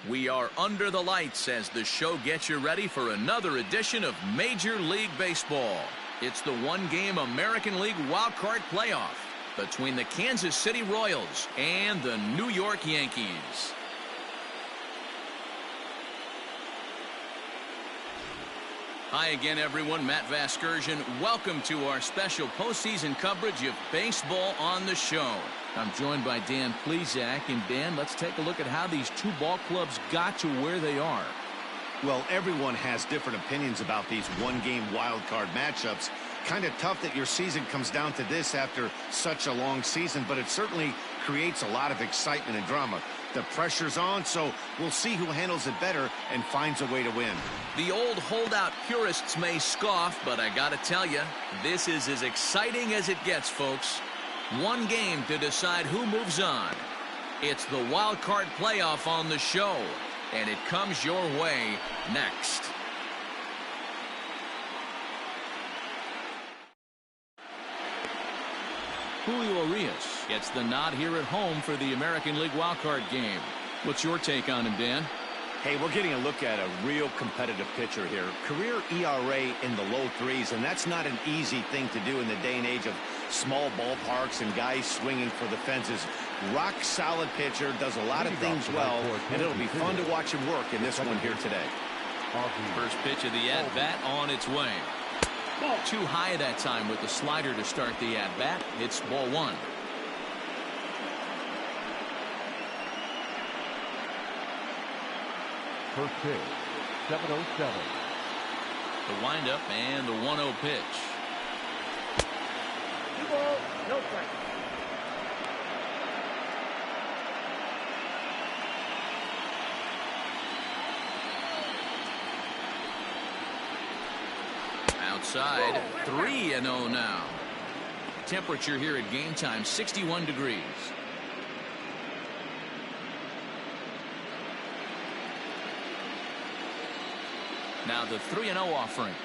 We are under the lights as the show gets you ready for another edition of Major League Baseball. It's the one-game American League Wildcard playoff between the Kansas City Royals and the New York Yankees. Hi again, everyone. Matt Vasgersian. Welcome to our special postseason coverage of baseball on the show. I'm joined by Dan Plesac. And Dan, let's take a look at how these two ball clubs got to where they are. Well, everyone has different opinions about these one-game wild card matchups. Kind of tough that your season comes down to this after such a long season, but it certainly creates a lot of excitement and drama. The pressure's on, so we'll see who handles it better and finds a way to win. The old holdout purists may scoff, but I gotta tell you, this is as exciting as it gets, folks. One game to decide who moves on. It's the wild card playoff on the show, and it comes your way next. Julio Urias gets the nod here at home for the American League wildcard game. What's your take on him, Dan? Hey, we're getting a look at a real competitive pitcher here. Career ERA in the low threes, and that's not an easy thing to do in the day and age of small ballparks and guys swinging for the fences. Rock solid pitcher, does a lot of things well, and it'll be fun to watch him work in this one here today. First pitch of the at-bat on its way. Too high that time with the slider to start the at-bat. It's ball one. First pitch, 7:07. The windup and the 1-0 pitch. 2 balls, no strikes. Outside, 3-0 now. Temperature here at game time, 61 degrees. Now the 3-0 offering.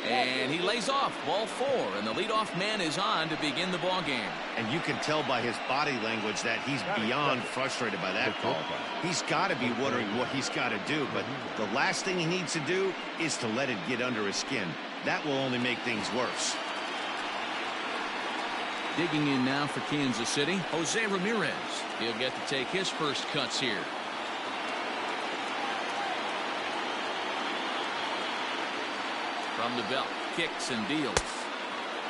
And he lays off, ball four, and the leadoff man is on to begin the ball game. And you can tell by his body language that he's beyond frustrated by that call. He's got to be wondering what he's got to do, but the last thing he needs to do is to let it get under his skin. That will only make things worse. Digging in now for Kansas City, Jose Ramirez. He'll get to take his first cuts here. From the belt, kicks and deals.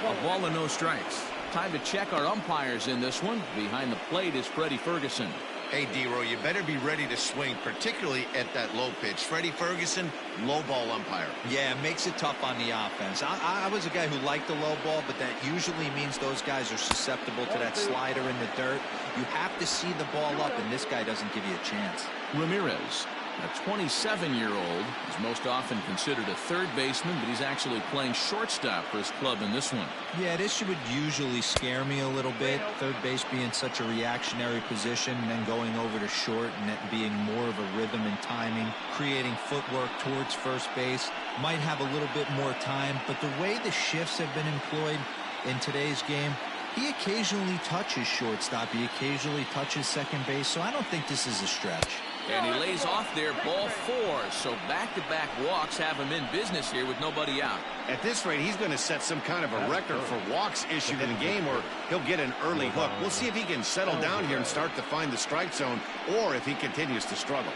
A ball and no strikes. Time to check our umpires in this one. Behind the plate is Freddie Ferguson. Hey, D-Row, you better be ready to swing, particularly at that low pitch. Freddie Ferguson, low ball umpire. Yeah, it makes it tough on the offense. I was a guy who liked the low ball, but that usually means those guys are susceptible to that slider in the dirt. You have to see the ball up, and this guy doesn't give you a chance. Ramirez, a 27-year-old, is most often considered a third baseman, but he's actually playing shortstop for his club in this one. Yeah, this would usually scare me a little bit. Third base being such a reactionary position, and then going over to short and it being more of a rhythm and timing, creating footwork towards first base. Might have a little bit more time, but the way the shifts have been employed in today's game, he occasionally touches shortstop. He occasionally touches second base, so I don't think this is a stretch. And he lays off there, ball four. So back-to-back walks have him in business here with nobody out. At this rate, he's going to set some kind of a record for walks issued in a game, or he'll get an early hook. We'll see if he can settle down here and start to find the strike zone, or if he continues to struggle.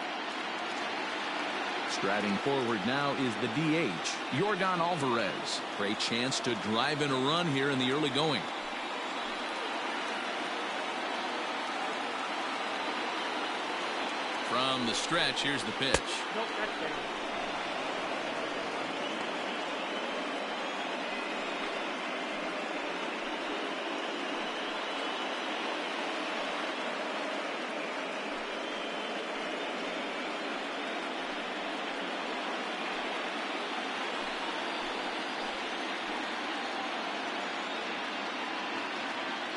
Striding forward now is the DH, Yordan Alvarez. Great chance to drive in a run here in the early going. From the stretch, here's the pitch. Nope, that's down.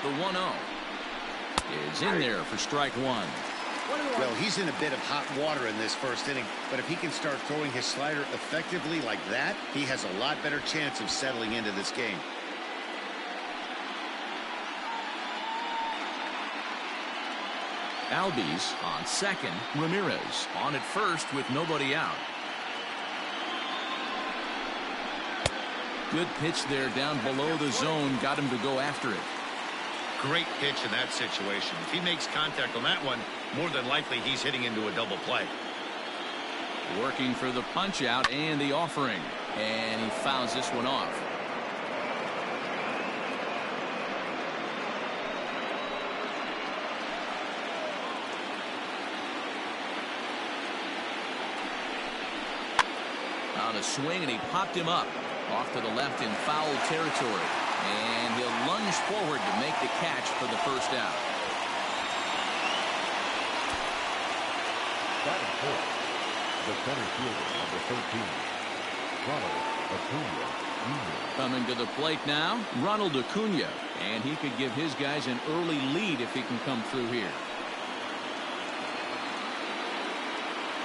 The 1-0 is in there for strike one. Well, he's in a bit of hot water in this first inning, but if he can start throwing his slider effectively like that, he has a lot better chance of settling into this game. Albies on second. Ramirez on at first with nobody out. Good pitch there down below the zone. Got him to go after it. Great pitch in that situation. If he makes contact on that one, more than likely he's hitting into a double play. Working for the punch out and the offering. And he fouls this one off. On a swing, and he popped him up. Off to the left in foul territory. And he'll lunge forward to make the catch for the first out. Batting fourth, the center fielder, number 13, Ronald Acuna Jr. Coming to the plate now, Ronald Acuna. And he could give his guys an early lead if he can come through here.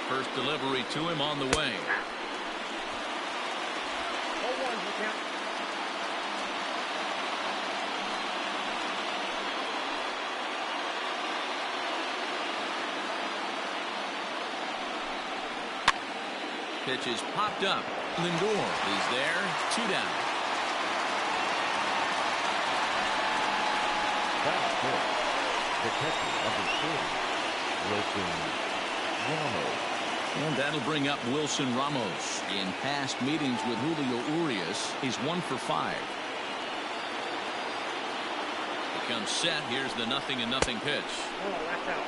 First delivery to him on the way. Pitch is popped up. Lindor is there. 2 down. Batting fourth, the catcher, number 40, Wilson Ramos. And that'll bring up Wilson Ramos. In past meetings with Julio Urias, he's 1 for 5. Becomes set. Here's the 0-0 pitch. Oh, that's out.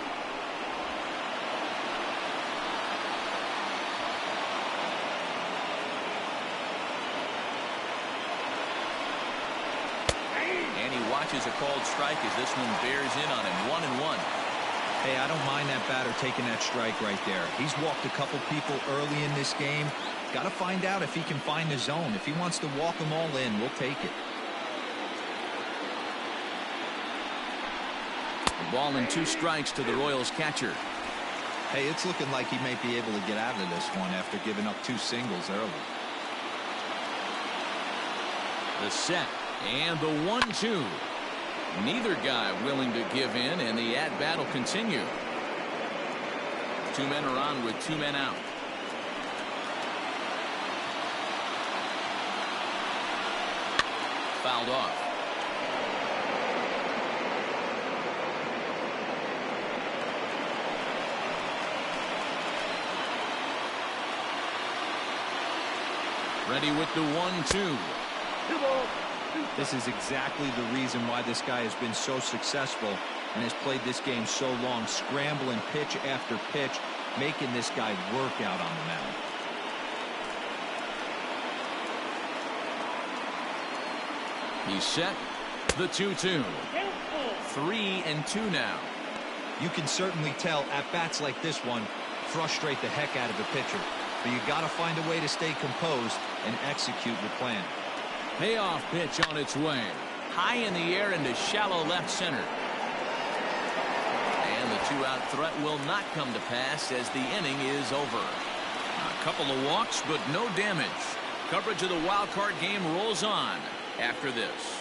And he watches a called strike as this one bears in on him. 1-1. Hey, I don't mind that batter taking that strike right there. He's walked a couple people early in this game. Got to find out if he can find the zone. If he wants to walk them all in, we'll take it. The ball and 2 strikes to the Royals catcher. Hey, it's looking like he may be able to get out of this one after giving up 2 singles early. The set and the 1-2. Neither guy willing to give in, and the at-bat will continue. 2 men are on with 2 men out. Fouled off. Ready with the 1-2. This is exactly the reason why this guy has been so successful and has played this game so long, scrambling pitch after pitch, making this guy work out on the mound. He's set. The 2-2. 3-2 now. You can certainly tell at bats like this one frustrate the heck out of a pitcher, but you got to find a way to stay composed and execute your plan. Payoff pitch on its way. High in the air into shallow left center. And the 2-out threat will not come to pass as the inning is over. A couple of walks, but no damage. Coverage of the wild card game rolls on after this.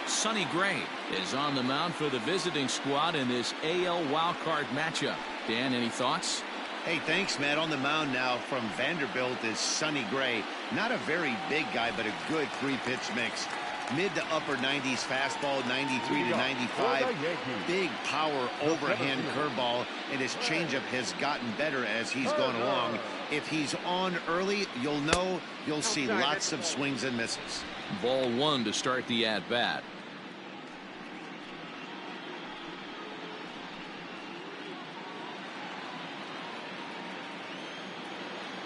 Sonny Gray is on the mound for the visiting squad in this AL wildcard matchup. Dan, any thoughts? Hey, thanks, Matt. On the mound now from Vanderbilt is Sonny Gray. Not a very big guy, but a good 3-pitch mix. Mid to upper 90s fastball, 93 to 95. Big power overhand curveball, and his changeup has gotten better as he's gone along. If he's on early, you'll see lots of swings and misses. Ball 1 to start the at-bat.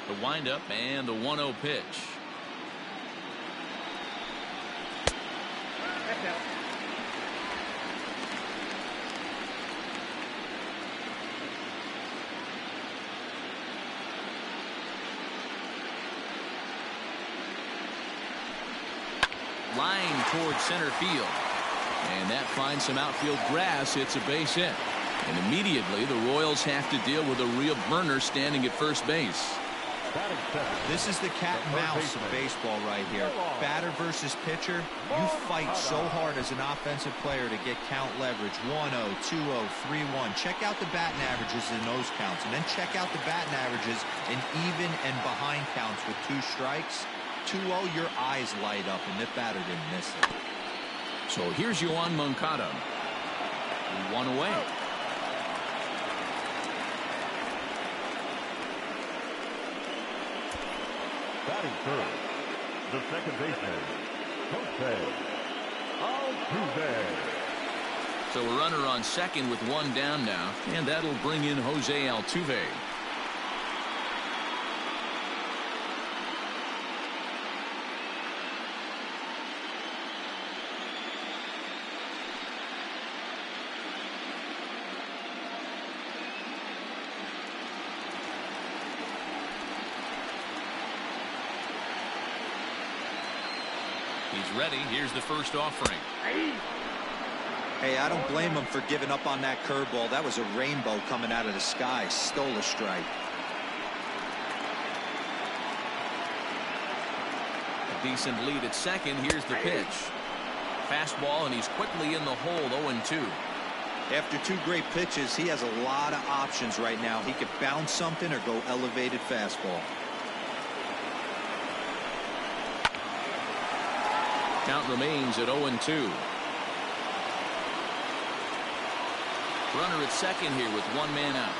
The windup and the 1-0 pitch. That's out. Line toward center field. And that finds some outfield grass. It's a base hit. And immediately the Royals have to deal with a real burner standing at first base. Batting second. This is the cat and mouse of baseball right here. Batter versus pitcher. You fight so hard as an offensive player to get count leverage. 1-0, 2-0, 3-1. Check out the batting averages in those counts, and then check out the batting averages in even and behind counts with 2 strikes. 2-0, your eyes light up, and the batter didn't miss it. So here's Yoan Moncada. 1 away. Batting third, the second baseman, Jose Altuve. So a runner on second with 1 down now, and that'll bring in Jose Altuve. He's ready. Here's the first offering. Hey, I don't blame him for giving up on that curveball. That was a rainbow coming out of the sky. Stole a strike. A decent lead at second. Here's the pitch. Fastball, and he's quickly in the hole. 0-2. After 2 great pitches, he has a lot of options right now. He could bounce something or go elevated fastball. Count remains at 0-2. Runner at second here with 1 man out.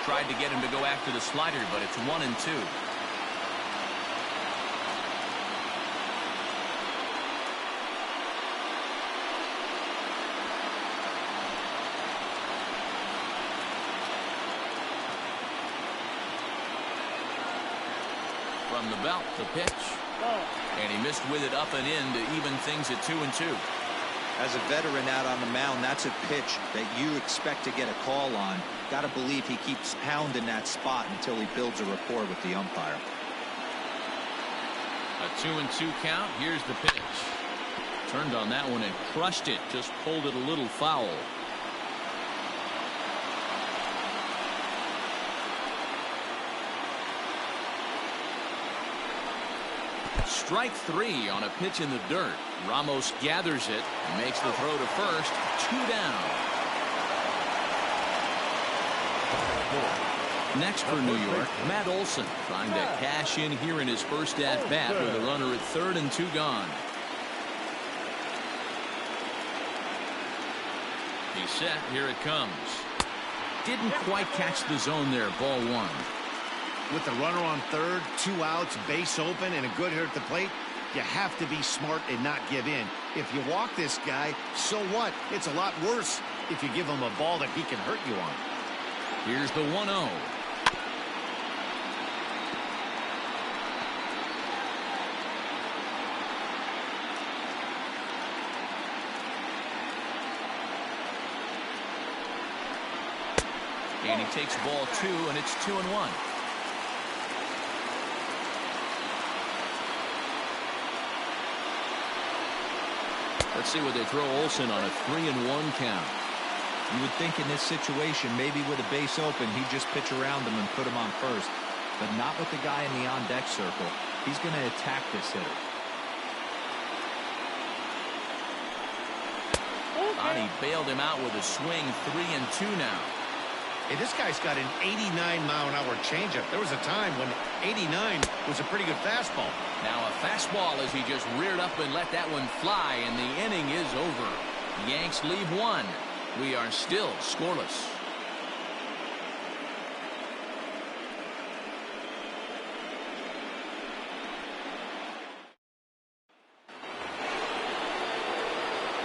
Tried to get him to go after the slider, but it's 1-2. From the belt, the pitch. And he missed with it up and in to even things at 2-2. As a veteran out on the mound, that's a pitch that you expect to get a call on. Got to believe he keeps pounding that spot until he builds a rapport with the umpire. A 2-2 count. Here's the pitch. Turned on that one and crushed it. Just pulled it a little foul. Strike 3 on a pitch in the dirt. Ramos gathers it, makes the throw to first. 2 down. Next for New York, Matt Olson trying to cash in here in his first at bat with a runner at third and 2 gone. He's set. Here it comes. Didn't quite catch the zone there. Ball 1. With the runner on third, 2 outs, base open, and a good hit at the plate, you have to be smart and not give in. If you walk this guy, so what? It's a lot worse if you give him a ball that he can hurt you on. Here's the 1-0. And he takes ball 2, and it's 2-1. Let's see what they throw Olson on a 3-1 count. You would think in this situation, maybe with a base open, he'd just pitch around him and put him on first. But not with the guy in the on-deck circle. He's going to attack this hitter. And he bailed him out with a swing. 3-2 now. Hey, this guy's got an 89-mile-an-hour changeup. There was a time when 89 was a pretty good fastball. Now a fastball as he just reared up and let that one fly, and the inning is over. Yanks leave 1. We are still scoreless.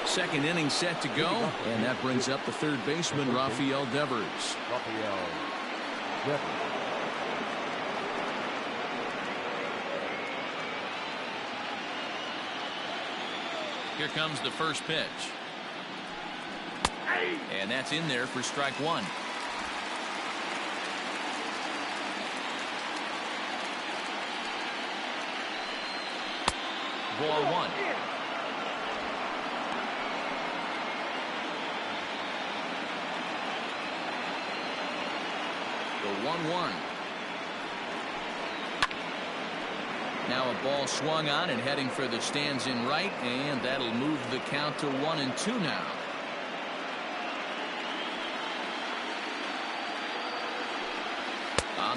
Second inning set to go, and that brings up the third baseman, Rafael Devers. Here comes the first pitch. And that's in there for strike 1. Ball 1. The 1-1. Now a ball swung on and heading for the stands in right, and that'll move the count to 1-2 now.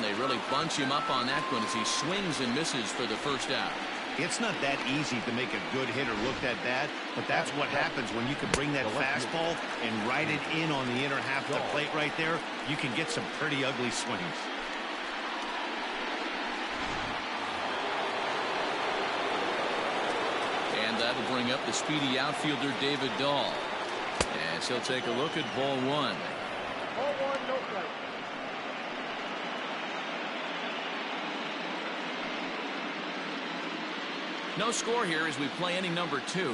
They really bunch him up on that one as he swings and misses for the first out. It's not that easy to make a good hitter look that bad, but that's what happens when you can bring that fastball and ride it in on the inner half of the plate right there. You can get some pretty ugly swings. And that'll bring up the speedy outfielder David Dahl. As he'll take a look at ball one. Ball one, no strike. No score here as we play inning number 2.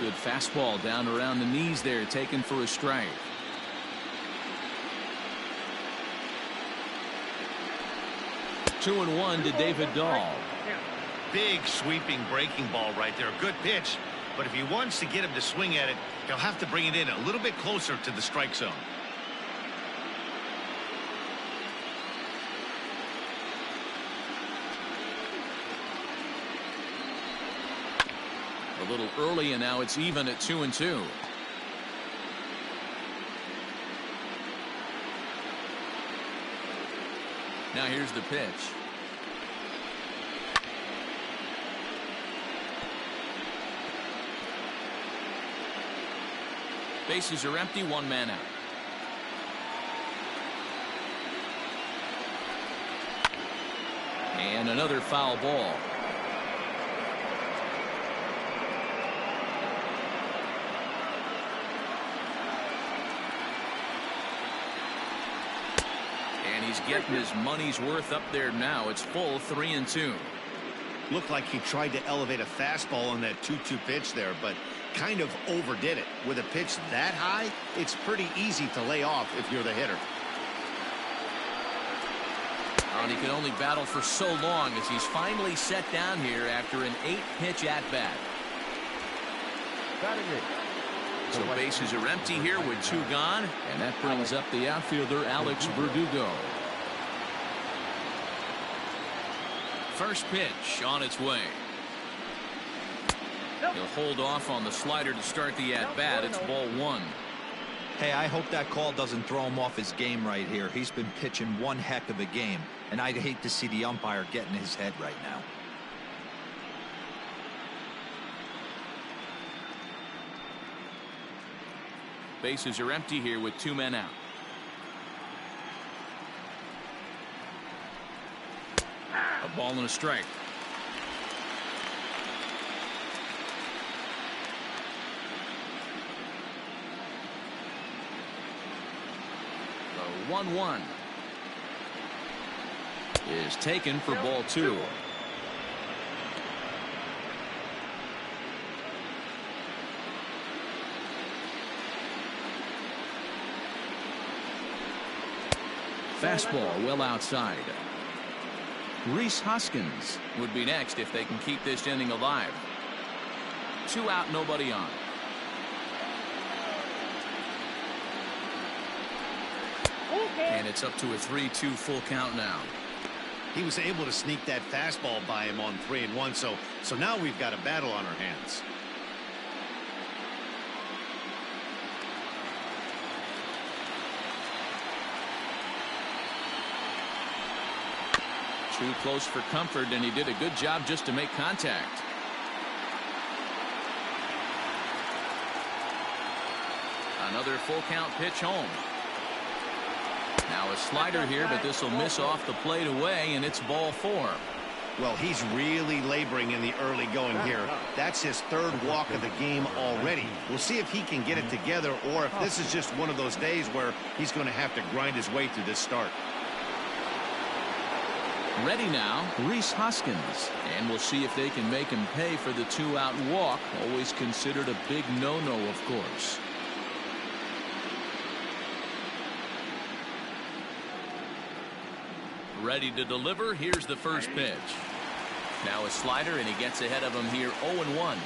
Good fastball down around the knees there, taken for a strike. Two and one to David Dahl. Big sweeping breaking ball right there. Good pitch. But if he wants to get him to swing at it, he'll have to bring it in a little bit closer to the strike zone. A little early, and now it's even at 2-2. Now here's the pitch. Bases are empty, one man out. And another foul ball. And he's getting his money's worth up there now. It's full 3-2. Looked like he tried to elevate a fastball on that 2-2 pitch there, but kind of overdid it. With a pitch that high, it's pretty easy to lay off if you're the hitter. And he could only battle for so long as he's finally set down here after an 8-pitch at-bat. So bases are empty here with 2 gone, and that brings up the outfielder Alex Verdugo. First pitch on its way. He'll hold off on the slider to start the at-bat. It's ball 1. Hey, I hope that call doesn't throw him off his game right here. He's been pitching one heck of a game, and I'd hate to see the umpire get in his head right now. Bases are empty here with 2 men out. A ball and a strike. The 1-1 is taken for ball 2. Fastball well outside. Rhys Hoskins would be next if they can keep this inning alive. 2 out, nobody on. And it's up to a 3-2 full count now. He was able to sneak that fastball by him on 3-1, so now we've got a battle on our hands. Too close for comfort, and he did a good job just to make contact. Another full count pitch home. Now a slider here, but this will miss off the plate away, and it's ball 4. Well, he's really laboring in the early going here. That's his 3rd walk of the game already. We'll see if he can get it together, or if this is just one of those days where he's going to have to grind his way through this start. Ready now, Rhys Hoskins, and we'll see if they can make him pay for the 2-out walk. Always considered a big no-no, of course. Ready to deliver. Here's the first pitch. Now a slider, and he gets ahead of him here. 0-1.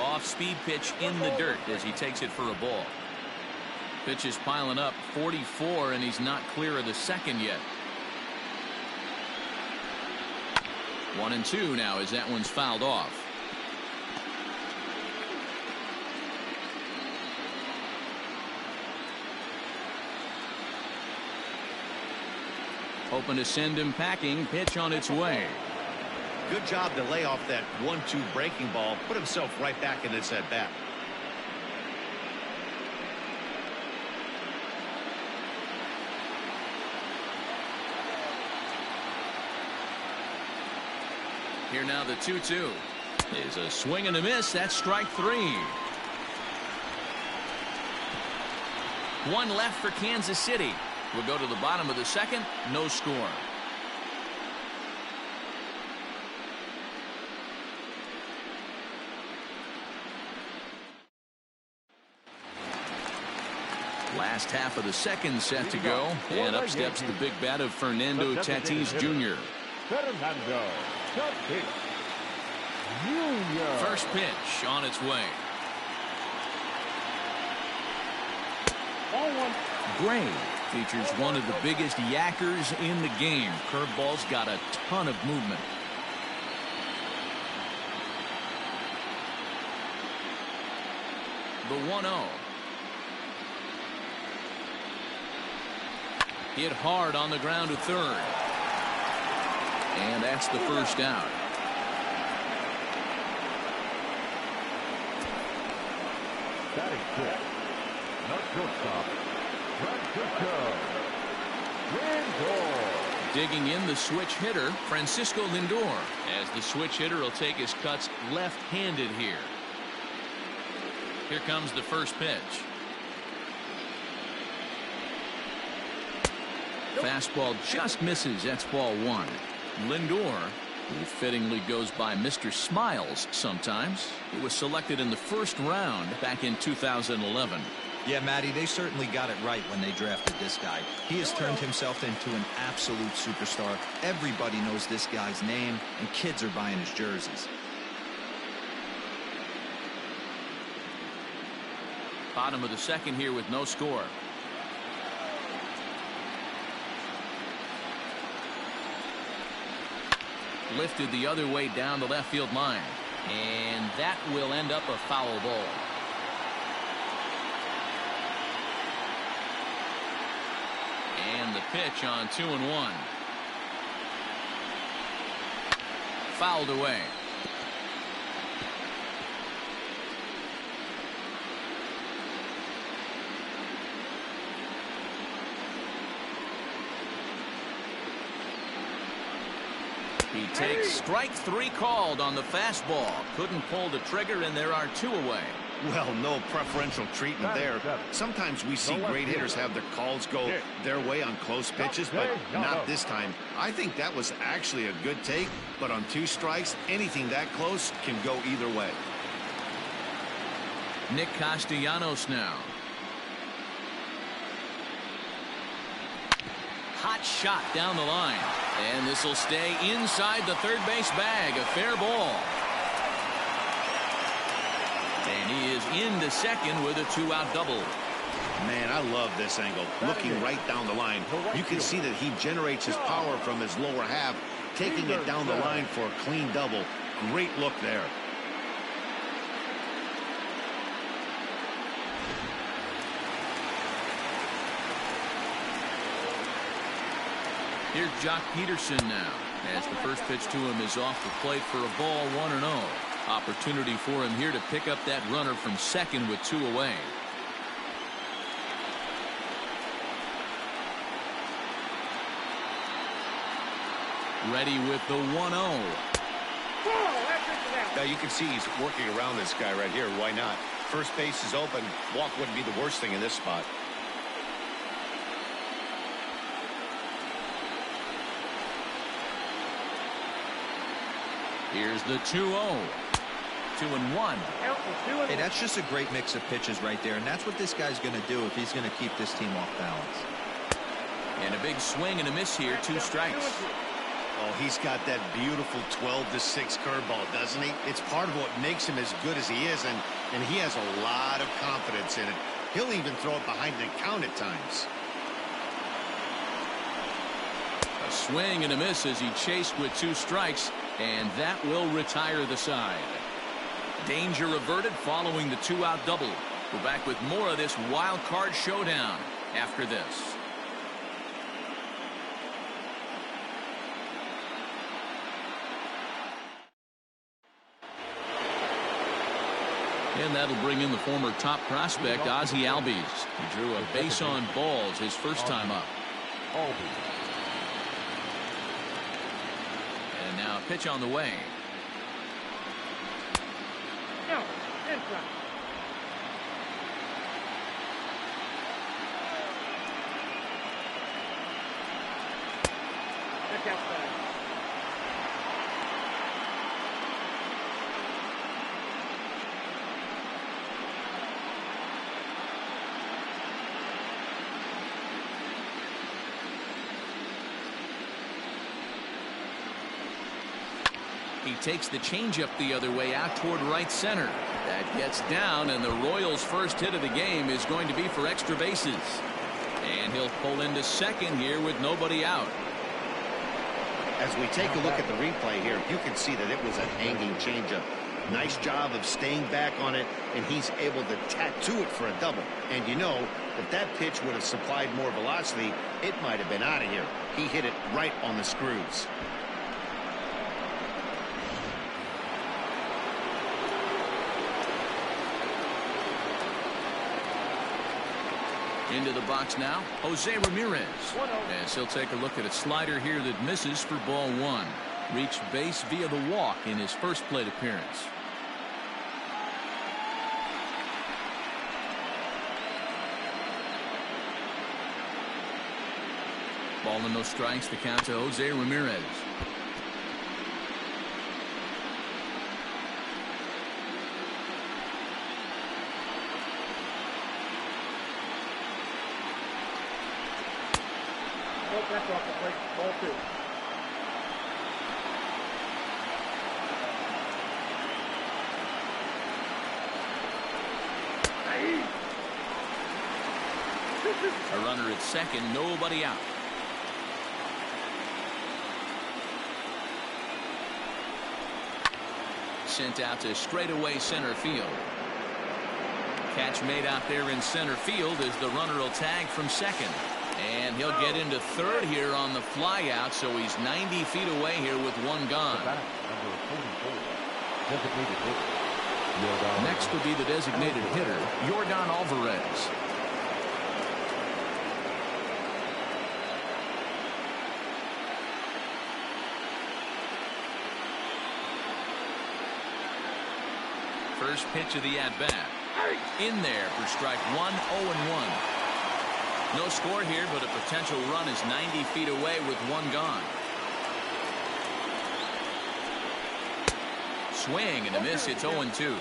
Off-speed pitch in the dirt as he takes it for a ball. Pitch is piling up, 44, and he's not clear of the second yet. 1-2 now as that one's fouled off. Hoping to send him packing. Pitch on its way. Good job to lay off that 1-2 breaking ball. Put himself right back in this at bat. Here now the 2-2 is a swing and a miss. That's strike 3. One left for Kansas City. We'll go to the bottom of the second. No score. Last half of the second set to go, and up steps the big bat of Fernando Tatis Jr. Fernando Tatis Jr. First pitch on its way. Gray features one of the biggest yackers in the game. Curveball's got a ton of movement. The 1-0. Hit hard on the ground to third. And that's the first out. Batting fifth, the shortstop, Francisco Lindor. Digging in the switch hitter, Francisco Lindor, as the switch hitter will take his cuts left-handed here. Here comes the first pitch. Fastball just misses. That's ball 1. Lindor, who fittingly goes by Mr. Smiles sometimes, he was selected in the first round back in 2011. Yeah, Matty, they certainly got it right when they drafted this guy. He has turned himself into an absolute superstar. Everybody knows this guy's name, and kids are buying his jerseys. Bottom of the second here with no score. Lifted the other way down the left field line, and that will end up a foul ball. And the pitch on 2-1. Fouled away. He takes strike 3 called on the fastball. Couldn't pull the trigger, and there are 2 away. Well, no preferential treatment there. Sometimes we see great hitters have their calls go their way on close pitches, but not this time. I think that was actually a good take, but on 2 strikes, anything that close can go either way. Nick Castellanos now. Hot shot down the line. And this will stay inside the third base bag. A fair ball. And he is into second with a 2-out double. Man, I love this angle. Looking right down the line. You can see that he generates his power from his lower half, taking it down the line for a clean double. Great look there. Here's Jock Peterson now, as the first pitch to him is off the plate for a ball, 1-0. Opportunity for him here to pick up that runner from second with 2 away. Ready with the 1-0. Now you can see he's working around this guy right here. Why not? First base is open. Walk wouldn't be the worst thing in this spot. Here's the 2-0. 2-1. Hey, that's just a great mix of pitches right there, and that's what this guy's going to do if he's going to keep this team off balance. And a big swing and a miss here, 2 strikes. Oh, he's got that beautiful 12-6 curveball, doesn't he? It's part of what makes him as good as he is, and he has a lot of confidence in it. He'll even throw it behind the count at times. A swing and a miss as he chased with 2 strikes, and that will retire the side. Danger averted following the 2-out double. We're back with more of this wild card showdown after this. And that'll bring in the former top prospect, Ozzie Albies. He drew a base on balls his first time up. And now a pitch on the way. No, inside. That's outside. He takes the changeup the other way out toward right center. That gets down, and the Royals' first hit of the game is going to be for extra bases. And he'll pull into second here with nobody out. As we take a look at the replay here, you can see that it was a hanging changeup. Nice job of staying back on it, and he's able to tattoo it for a double. And you know, if that pitch would have supplied more velocity, it might have been out of here. He hit it right on the screws. Into the box now, Jose Ramirez. As he'll take a look at a slider here that misses for ball 1. Reached base via the walk in his first plate appearance. Ball and no strikes, the count to Jose Ramirez. That's off the plate. Ball 2. A runner at second, nobody out. Sent out to straightaway center field. Catch made out there in center field as the runner will tag from second. And he'll get into third here on the fly out, so he's 90 feet away here with 1 gone. Next will be the designated hitter, Yordan Alvarez. First pitch of the at-bat. In there for strike 1, 0-1. No score here, but a potential run is 90 feet away with 1 gone. Swing and a miss. It's 0-2.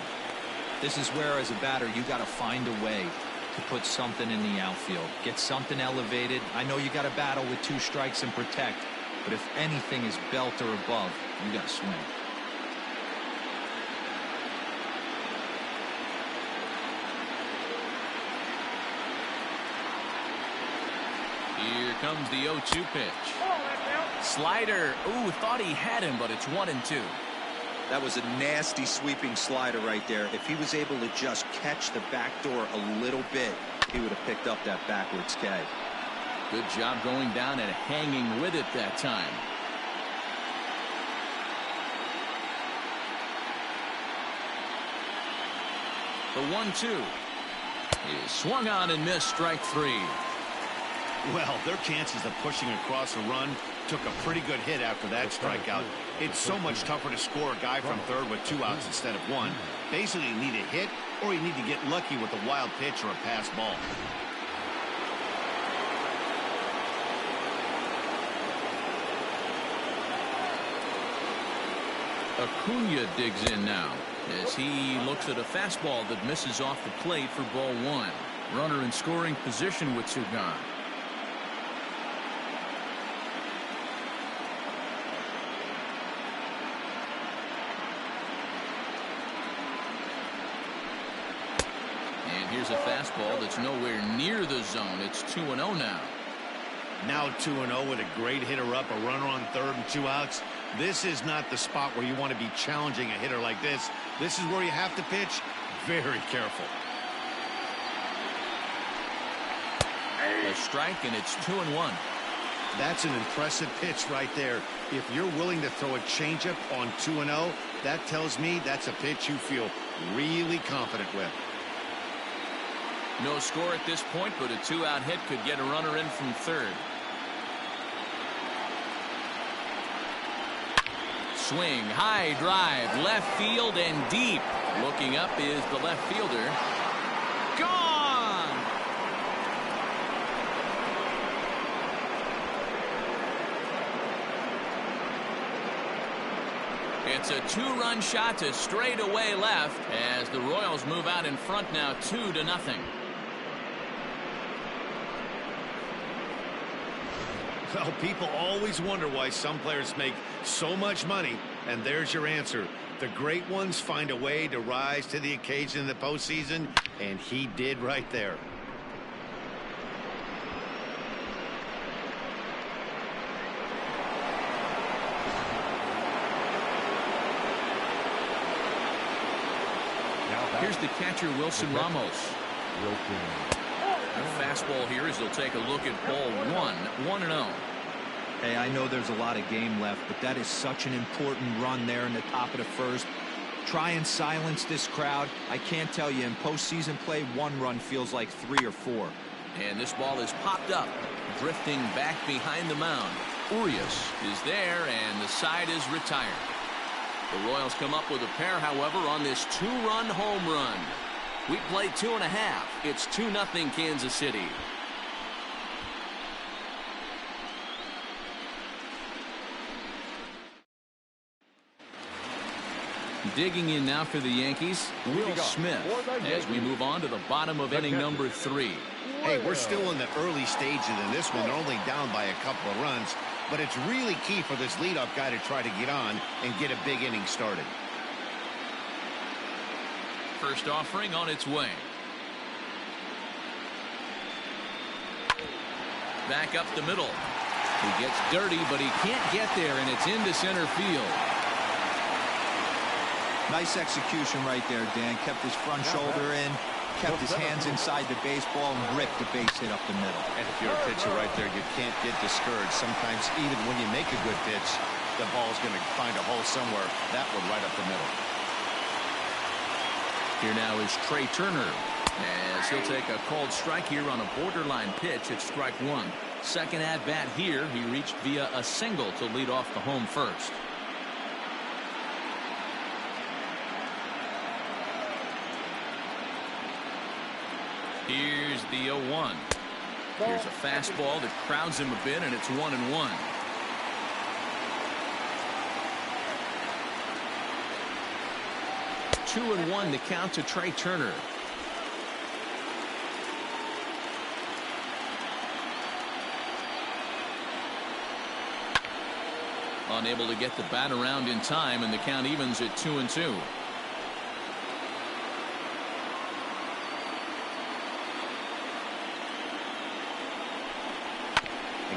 This is where, as a batter, you got to find a way to put something in the outfield. Get something elevated. I know you got to battle with 2 strikes and protect, but if anything is belt or above, you got to swing. Here comes the 0-2 pitch. Slider. Ooh, thought he had him, but it's 1-2. That was a nasty sweeping slider right there. If he was able to just catch the back door a little bit, he would have picked up that backwards K. Good job going down and hanging with it that time. The 1-2 is swung on and missed, strike 3. Well, their chances of pushing across a run took a pretty good hit after that strikeout. It's so much tougher to score a guy from third with 2 outs instead of 1. Basically, you need a hit or you need to get lucky with a wild pitch or a pass ball. Acuna digs in now as he looks at a fastball that misses off the plate for ball 1. Runner in scoring position with 2 gone. Here's a fastball that's nowhere near the zone. It's 2-0 now. Now 2-0 with a great hitter up, a runner on third and 2 outs. This is not the spot where you want to be challenging a hitter like this. This is where you have to pitch very careful. A strike, and it's 2-1. That's an impressive pitch right there. If you're willing to throw a changeup on 2-0, that tells me that's a pitch you feel really confident with. No score at this point, but a 2-out hit could get a runner in from third. Swing, high drive, left field and deep. Looking up is the left fielder. Gone! It's a 2-run shot to straightaway left as the Royals move out in front now 2-0. Well, people always wonder why some players make so much money, and there's your answer. The great ones find a way to rise to the occasion in the postseason, and he did right there. Here's the catcher, Wilson Ramos. A fastball here as they'll take a look at ball 1-0. Hey, I know there's a lot of game left, but that is such an important run there in the top of the first. Try and silence this crowd. I can't tell you, in postseason play, 1 run feels like 3 or 4. And this ball is popped up, drifting back behind the mound. Urias is there, and the side is retired. The Royals come up with a pair, however, on this 2-run home run. We played 2.5. It's 2-0 Kansas City. Digging in now for the Yankees, Will Smith, as we move on to the bottom of inning number 3. Hey, we're still in the early stages in this one. They're only down by a couple of runs, but it's really key for this leadoff guy to try to get on and get a big inning started. First offering on its way. Back up the middle. He gets dirty, but he can't get there, and it's into center field. Nice execution right there, Dan. Kept his front shoulder in, kept his hands inside the baseball, and ripped the base hit up the middle. And if you're a pitcher right there, you can't get discouraged. Sometimes even when you make a good pitch, the ball's going to find a hole somewhere. That one right up the middle. Here now is Trey Turner, as he'll take a called strike here on a borderline pitch at strike 1. Second at bat here, he reached via a single to lead off the home first. Here's the 0-1. Here's a fastball that crowds him a bit, and it's 1-1. Two and 1 the count to Trey Turner. Unable to get the bat around in time, and the count evens at 2-2.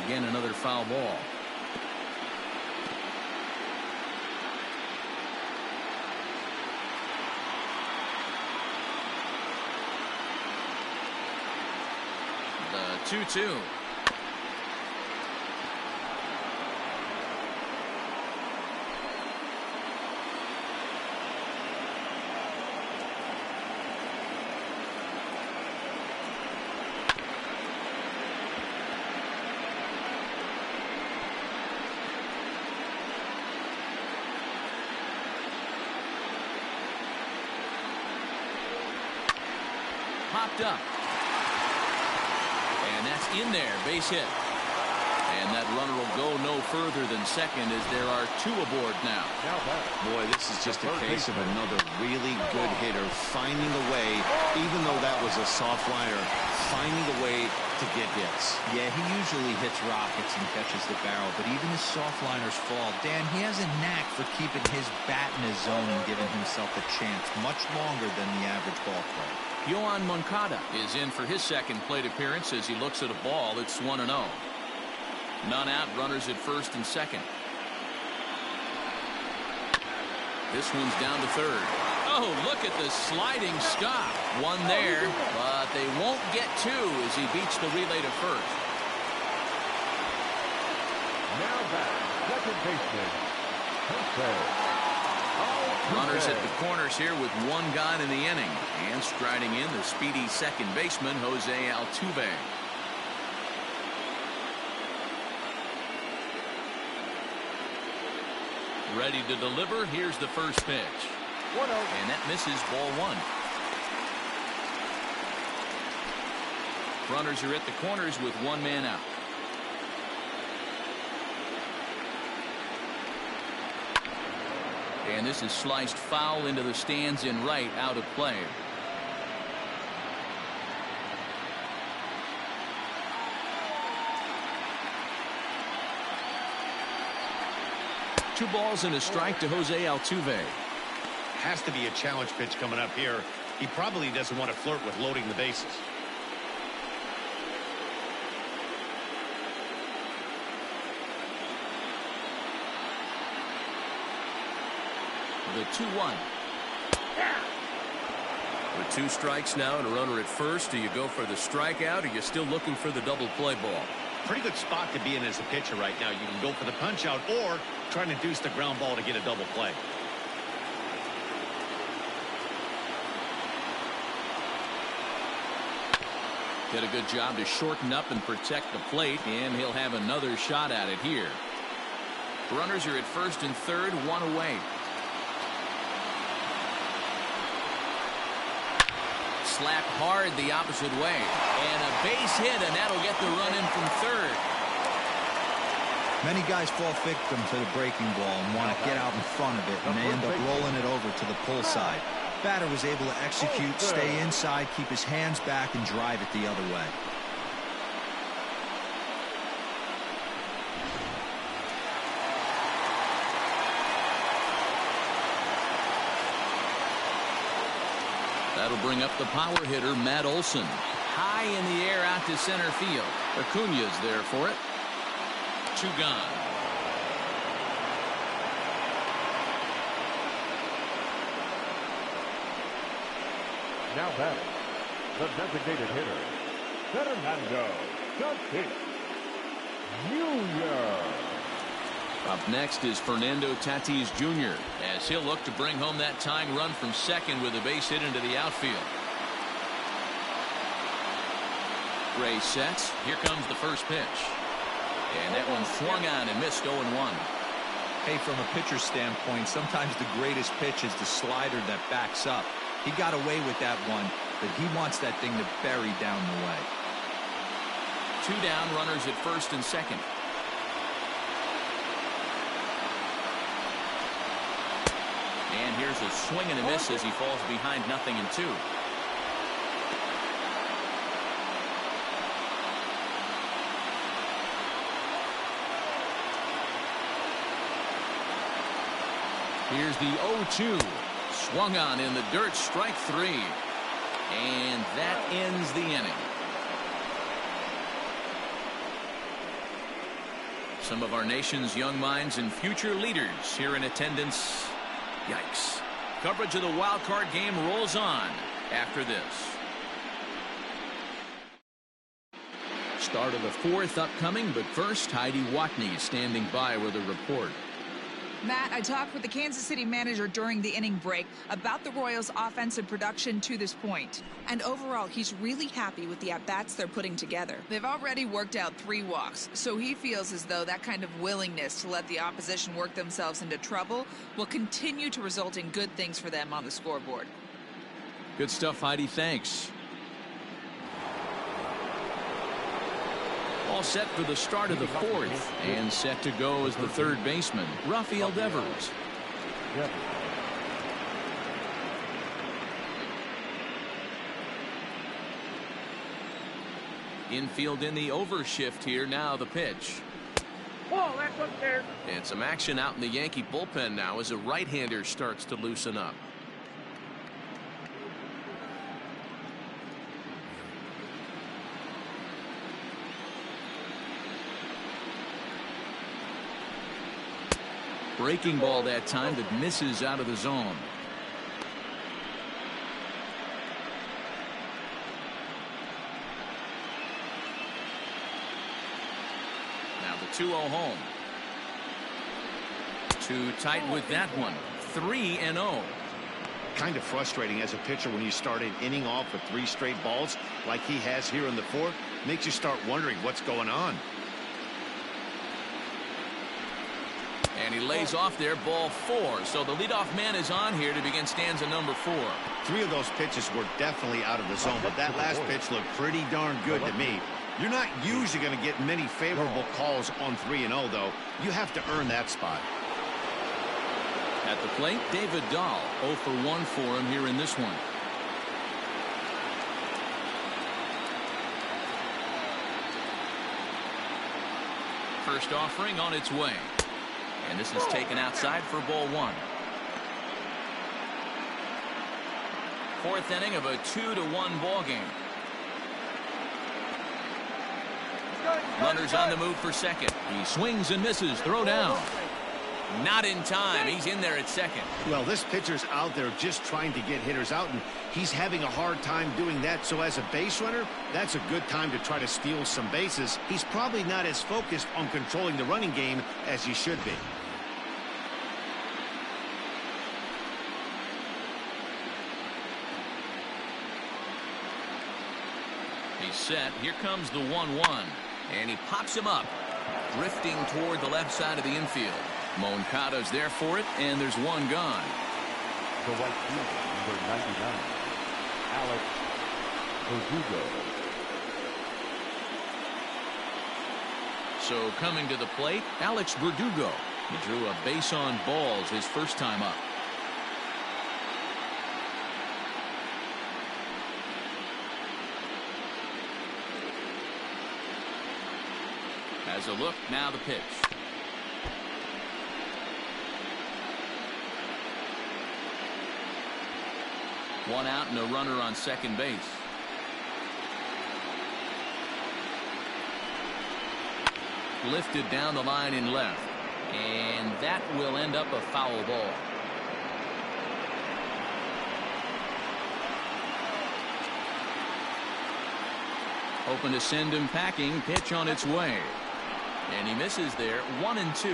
Again, another foul ball. The 2-2. Popped up. And that's in there, base hit. And that runner will go no further than second as there are 2 aboard now. Boy, this is just a case of another really good hitter finding a way, even though that was a soft liner, finding a way to get hits. Yeah, he usually hits rockets and catches the barrel, but even his soft liners fall. Dan, he has a knack for keeping his bat in his zone and giving himself a chance much longer than the average ball player. Yohan Moncada is in for his second plate appearance as he looks at a ball. It's 1-0. None out, runners at first and second. This one's down to third. Oh, look at the sliding stop. One there, but they won't get two as he beats the relay to first. Now back, second baseman, Jose. Runners at the corners here with one gone in the inning. And striding in, the speedy second baseman, Jose Altuve. Ready to deliver. Here's the first pitch. And that misses, ball one. Runners are at the corners with one man out. And this is sliced foul into the stands in right, out of play. Two balls and a strike to Jose Altuve. Has to be a challenge pitch coming up here. He probably doesn't want to flirt with loading the bases. The 2-1. With two strikes now and a runner at first, do you go for the strikeout or are you still looking for the double play ball? Pretty good spot to be in as a pitcher right now. You can go for the punch out or try to induce the ground ball to get a double play. Did a good job to shorten up and protect the plate, and he'll have another shot at it here. Runners are at first and third, one away. Slapped hard the opposite way, and a base hit, and that'll get the run in from third. Many guys fall victim to the breaking ball and want to get out in front of it, and they end up rolling it over to the pull side. Batter was able to execute, stay inside, keep his hands back, and drive it the other way. That'll bring up the power hitter, Matt Olson. High in the air out to center field. Acuña's there for it. Two gone. Now batting, the designated hitter, Fernando Tatis Jr. Up next is Fernando Tatis Jr. as he'll look to bring home that tying run from second with a base hit into the outfield. Ray sets. Here comes the first pitch. And that one swung on and missed 0-1. Hey, from a pitcher's standpoint, sometimes the greatest pitch is the slider that backs up. He got away with that one, but he wants that thing to bury down the way. Two down, runners at first and second. And here's a swing and a miss as he falls behind 0-2. Here's the 0-2. Swung on in the dirt, strike three. And that ends the inning. Some of our nation's young minds and future leaders here in attendance. Yikes. Coverage of the wild card game rolls on after this. Start of the fourth upcoming, but first, Heidi Watney standing by with a report. Matt, I talked with the Kansas City manager during the inning break about the Royals' offensive production to this point. And overall, he's really happy with the at-bats they're putting together. They've already worked out 3 walks, so he feels as though that kind of willingness to let the opposition work themselves into trouble will continue to result in good things for them on the scoreboard. Good stuff, Heidi. Thanks. All set for the start of the fourth, and set to go as the third baseman, Rafael Devers. Infield in the overshift here. Now the pitch. Ball, that's upstairs. And some action out in the Yankee bullpen now as a right-hander starts to loosen up. Breaking ball that time that misses out of the zone. Now the 2-0 home. Too tight with that one. 3-0. Kind of frustrating as a pitcher when you start an inning off with 3 straight balls like he has here in the 4th. Makes you start wondering what's going on. And he lays off there, ball 4. So the leadoff man is on here to begin stanza number 4. 3 of those pitches were definitely out of the zone, but that last pitch looked pretty darn good to me. You're not usually going to get many favorable calls on 3-0, though. You have to earn that spot. At the plate, David Dahl, 0 for 1 for him here in this one. First offering on its way. And this is taken outside for ball 1. 4th inning of a 2-1 ball game. Runners on the move for second. He swings and misses. Throw down. Not in time. He's in there at second. Well, this pitcher's out there just trying to get hitters out, and he's having a hard time doing that. So as a base runner, that's a good time to try to steal some bases. He's probably not as focused on controlling the running game as he should be. He's set. Here comes the 1-1. And he pops him up, drifting toward the left side of the infield. Moncado's there for it, and there's one gone. The right fielder, number 99, Alex Verdugo. So coming to the plate, Alex Verdugo. He drew a base on balls his first time up. Has a look, now the pitch. One out and a runner on second base. Lifted down the line in left. And that will end up a foul ball. Hoping to send him packing. Pitch on its way. And he misses there. 1-2.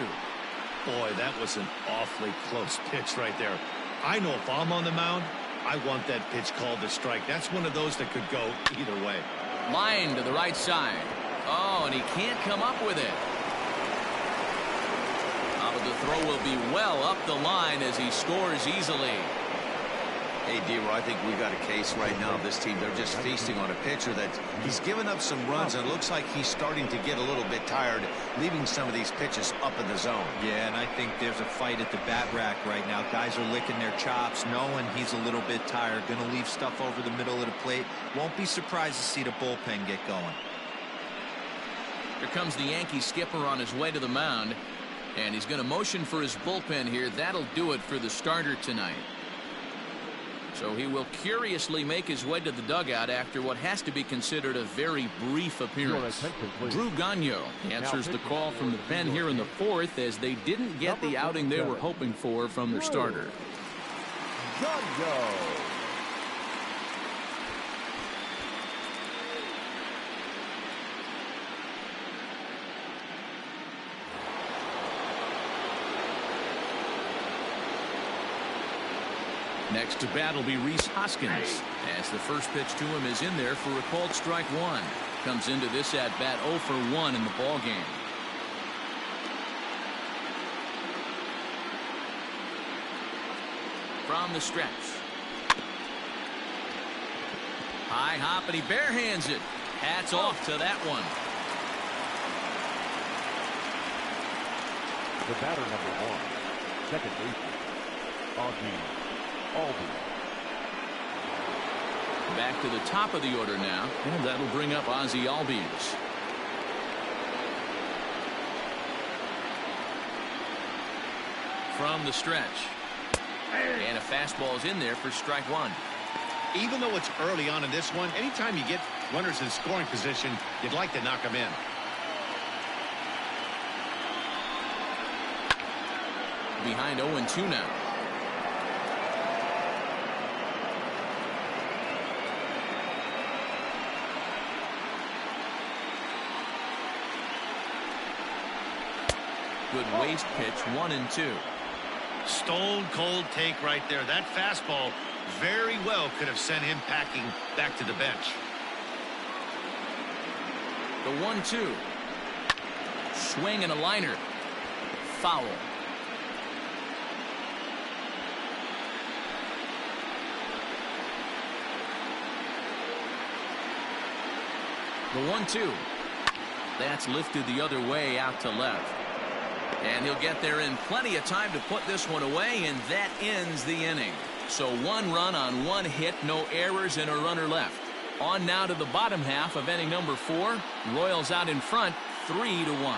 Boy, that was an awfully close pitch right there. I know if I'm on the mound, I want that pitch called a strike. That's one of those that could go either way. Line to the right side. Oh, and he can't come up with it. But the throw will be well up the line as he scores easily. Hey, D-Roy, I think we got a case right now of this team. They're just feasting on a pitcher that he's given up some runs, and it looks like he's starting to get a little bit tired, leaving some of these pitches up in the zone. Yeah, and I think there's a fight at the bat rack right now. Guys are licking their chops, knowing he's a little bit tired, going to leave stuff over the middle of the plate. Won't be surprised to see the bullpen get going. Here comes the Yankee skipper on his way to the mound, and he's going to motion for his bullpen here. That'll do it for the starter tonight. So he will curiously make his way to the dugout after what has to be considered a very brief appearance. Drew Gagno answers the call from the pen here in the 4th as they didn't get the outing they were hoping for from their starter. Gagno. Next to bat will be Rhys Hoskins, as the first pitch to him is in there for a called strike 1. Comes into this at bat 0 for 1 in the ball game. From the stretch. High hop, and he barehands it. Hats off to that one. The batter, number 1, second baseman, Albi. Back to the top of the order now, and that'll bring up Ozzie Albies. From the stretch. And a fastball's in there for strike 1. Even though it's early on in this one, anytime you get runners in scoring position, you'd like to knock them in. Behind 0-2 now. Good waist pitch, 1-2. Stone cold take right there. That fastball very well could have sent him packing back to the bench. The 1-2. Swing and a liner. Foul. The 1-2. That's lifted the other way out to left. And he'll get there in plenty of time to put this one away, and that ends the inning. So 1 run on 1 hit, no errors, and a runner left. On now to the bottom half of inning number 4. Royals out in front, 3-1.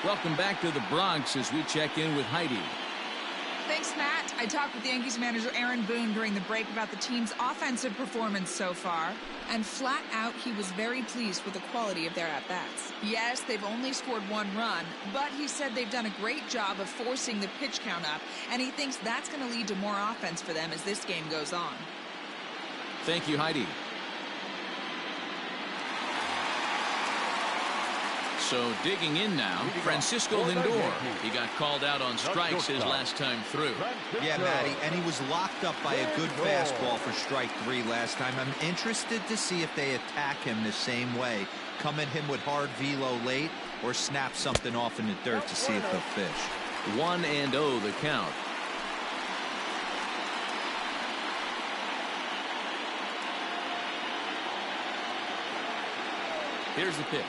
Welcome back to the Bronx as we check in with Heidi. Thanks, Matt. I talked with Yankees manager Aaron Boone during the break about the team's offensive performance so far, and flat out he was very pleased with the quality of their at-bats. Yes, they've only scored 1 run, but he said they've done a great job of forcing the pitch count up, and he thinks that's going to lead to more offense for them as this game goes on. Thank you, Heidi. So digging in now, Francisco Lindor. He got called out on strikes his last time through. Yeah, Matty, and he was locked up by a good fastball for strike 3 last time. I'm interested to see if they attack him the same way. Come at him with hard velo late or snap something off in the dirt to see if he'll fish. 1-0 the count. Here's the pitch.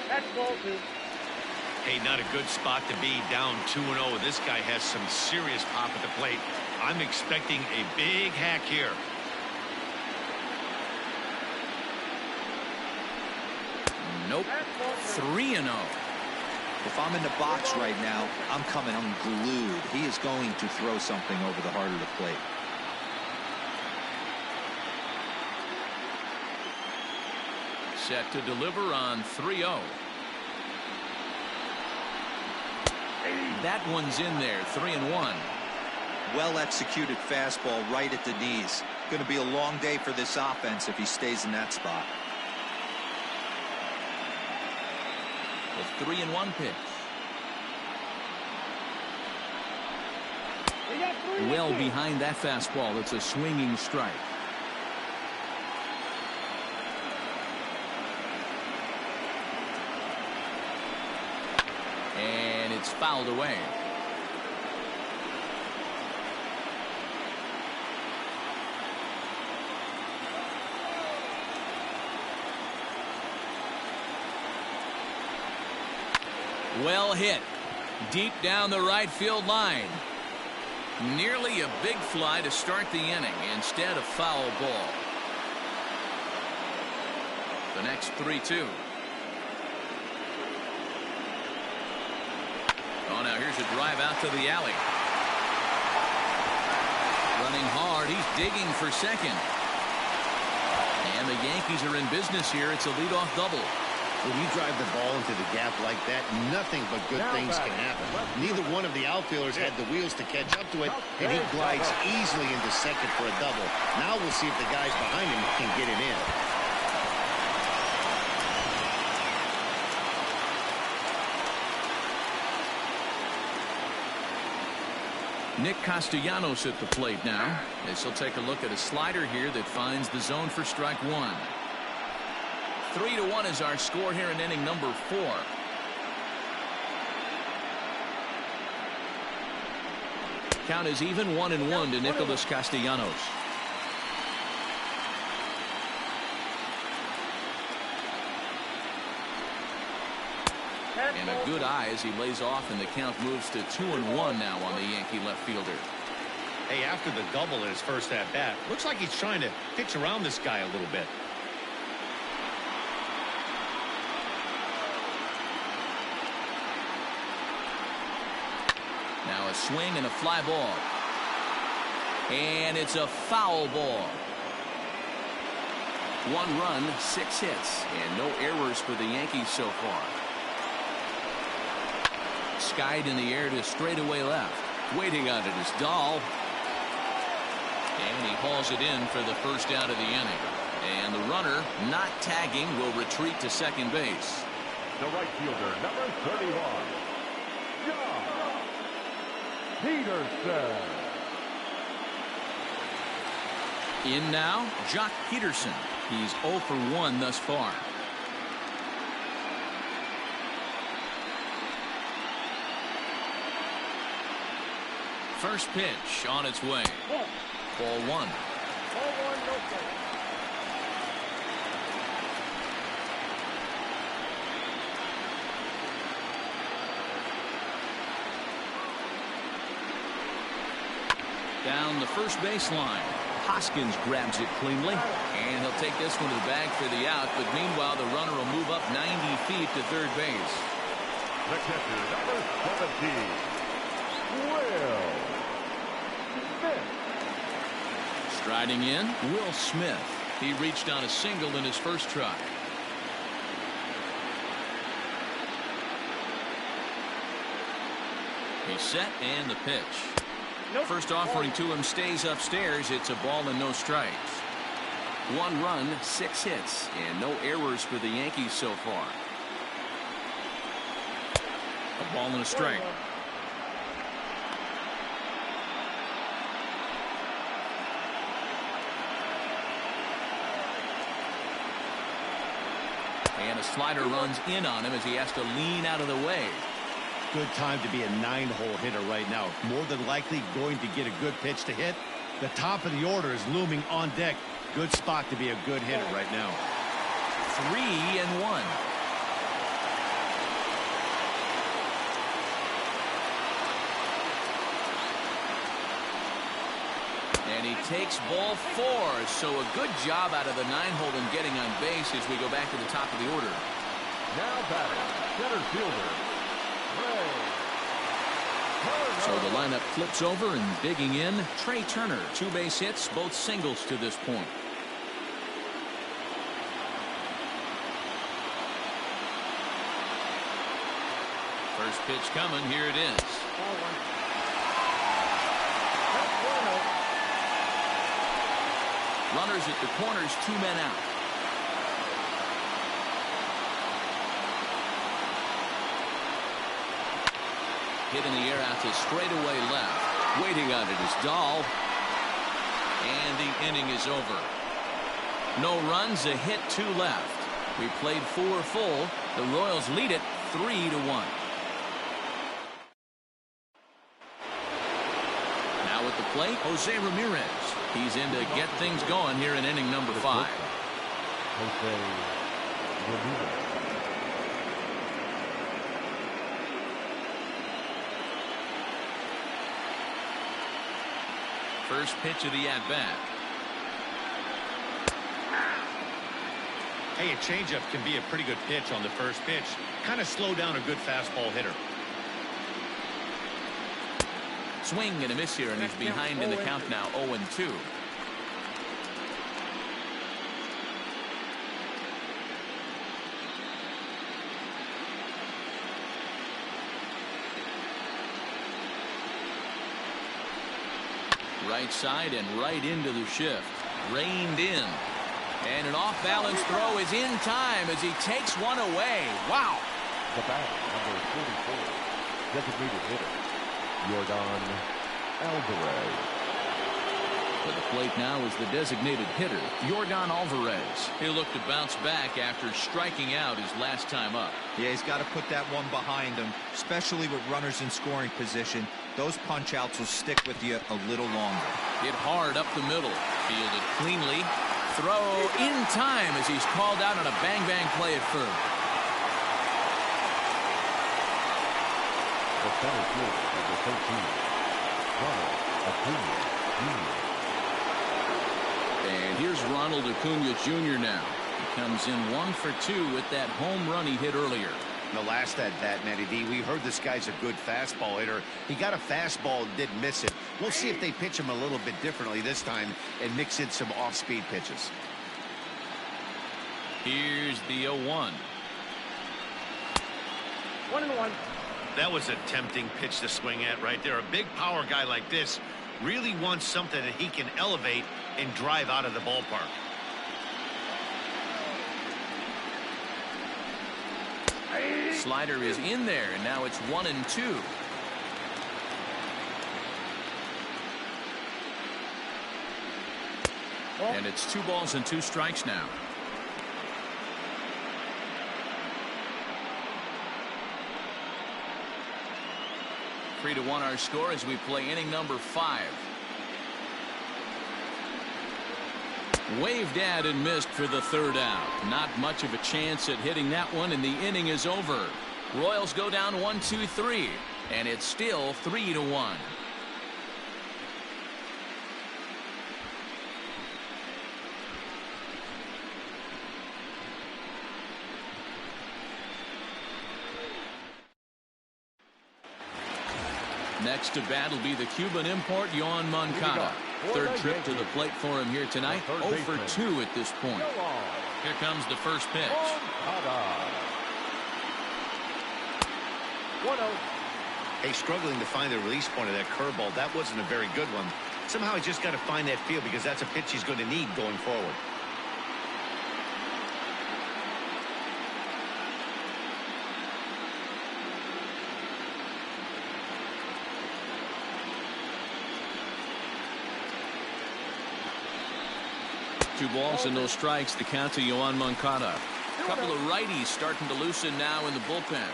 That's ball 2. Hey, not a good spot to be, down 2-0. This guy has some serious pop at the plate. I'm expecting a big hack here. Nope. 3-0. If I'm in the box right now, I'm coming unglued. He is going to throw something over the heart of the plate. Set to deliver on 3-0. That one's in there, 3-1. Well executed fastball right at the knees. Going to be a long day for this offense if he stays in that spot. The 3-1 pitch. Well behind that fastball. It's a swinging strike. And it's fouled away. Well hit. Deep down the right field line. Nearly a big fly to start the inning. Instead, a foul ball. The next 3-2. Oh, now here's a drive out to the alley. Running hard. He's digging for second. And the Yankees are in business here. It's a leadoff double. When you drive the ball into the gap like that, nothing but good things can happen. Neither one of the outfielders had the wheels to catch up to it, and he glides easily into second for a double. Now we'll see if the guys behind him can get it in. Nick Castellanos at the plate now, as he'll take a look at a slider here that finds the zone for strike 1. 3-1 is our score here in inning number 4. Count is even, 1-1 to Nicholas Castellanos. And a good eye as he lays off, and the count moves to 2-1 now on the Yankee left fielder. Hey, after the double in his first at bat, looks like he's trying to pitch around this guy a little bit. Now a swing and a fly ball. And it's a foul ball. 1 run, 6 hits, and no errors for the Yankees so far. Skied in the air to straightaway left. Waiting on it is Dahl. And he hauls it in for the first out of the inning. And the runner, not tagging, will retreat to second base. The right fielder, number 31, John Peterson. In now, Jock Peterson. He's 0 for 1 thus far. First pitch on its way. Ball 1. Ball 1, no play. Down the first baseline. Hoskins grabs it cleanly, and he'll take this one to the bag for the out, but meanwhile the runner will move up 90 feet to third base. The catcher, number 17, Will Smith. Striding in, Will Smith. He reached on a single in his first try. He's set, and the pitch. First offering to him stays upstairs. It's a ball and no strikes. 1 run, 6 hits, and no errors for the Yankees so far. A ball and a strike. And a slider runs in on him as he has to lean out of the way. Good time to be a 9-hole hitter right now. More than likely going to get a good pitch to hit. The top of the order is looming on deck. Good spot to be a good hitter right now. 3-1. And he takes ball 4. So a good job out of the 9-hole in getting on base as we go back to the top of the order. Now batting, center fielder, So the lineup flips over and digging in. Trey Turner, 2 base hits, both singles to this point. First pitch coming. Here it is. Ball 1. Runners at the corners, 2 men out. Hit in the air out to straightaway left. Waiting on it is Dahl. And the inning is over. No runs, a hit, 2 left. We played 4 full. The Royals lead it 3-1. Now at the plate, Jose Ramirez. He's in to get things going here in inning number 5. Jose Ramirez. First pitch of the at-bat. Hey, a changeup can be a pretty good pitch on the first pitch. Kind of slow down a good fastball hitter. Swing and a miss here, and he's behind in the count now, 0-2. Right side and right into the shift. Reined in. And an off-balance throw is in time as he takes one away. Wow. The bat, number 44, designated hitter, Yordan Alvarez. To the plate now is the designated hitter, Yordan Alvarez. He'll look to bounce back after striking out his last time up. Yeah, he's got to put that one behind him, especially with runners in scoring position. Those punch-outs will stick with you a little longer. Hit hard up the middle. Fielded cleanly. Throw in time as he's called out on a bang-bang play at third. The center fielder, number 13, Ronald Acuna Jr. And here's Ronald Acuna Jr. now. He comes in 1 for 2 with that home run he hit earlier. The last at bat, Matty D, we heard this guy's a good fastball hitter. He got a fastball and did miss it. We'll see if they pitch him a little bit differently this time and mix in some off-speed pitches. Here's the 0-1. 1-1. That was a tempting pitch to swing at right there. A big power guy like this really wants something that he can elevate and drive out of the ballpark. Slider is in there, and now it's 1-2. And it's 2 balls and 2 strikes now. Three to 1 our score as we play inning number 5. Waved at and missed for the 3rd out. Not much of a chance at hitting that one, and the inning is over. Royals go down 1-2-3, and it's still 3-1. Next to bat will be the Cuban import, Yoan Moncada. 3rd trip to the plate for him here tonight. 0 for 2 at this point. Here comes the first pitch. 1-0. Hey, struggling to find the release point of that curveball. That wasn't a very good one. Somehow he's just got to find that feel because that's a pitch he's going to need going forward. Two balls and no strikes. The count to Yoan Moncada. A couple of righties starting to loosen now in the bullpen.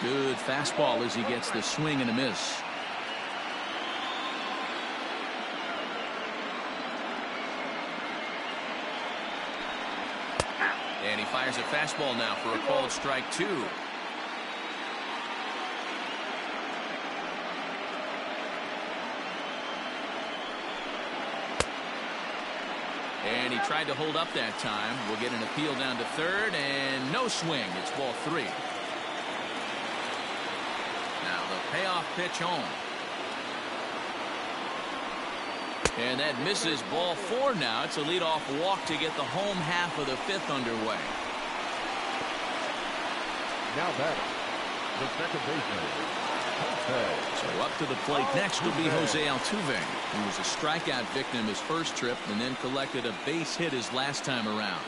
Good fastball as he gets the swing and a miss. And he fires a fastball now for a called strike 2. And he tried to hold up that time. We'll get an appeal down to 3rd, and no swing. It's ball 3. Now the payoff pitch home. And that misses, ball 4 now. It's a leadoff walk to get the home half of the 5th underway. Now batting, the second baseman, Jose. So up to the plate next will be Jose Altuve, who was a strikeout victim his first trip and then collected a base hit his last time around.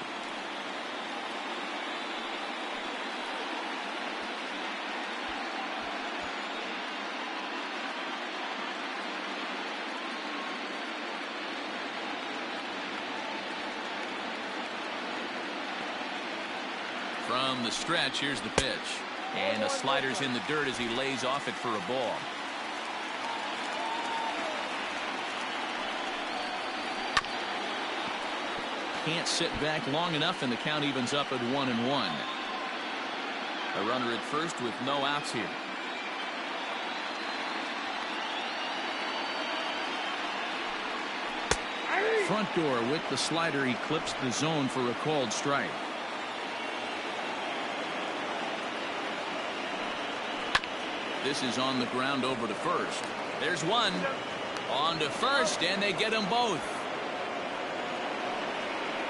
From the stretch, here's the pitch. And the slider's in the dirt as he lays off it for a ball. Can't sit back long enough, and the count evens up at 1-1. A runner at first with no outs here. Front door with the slider. He clips the zone for a called strike. This is on the ground over to first. There's one. On to first, and they get them both.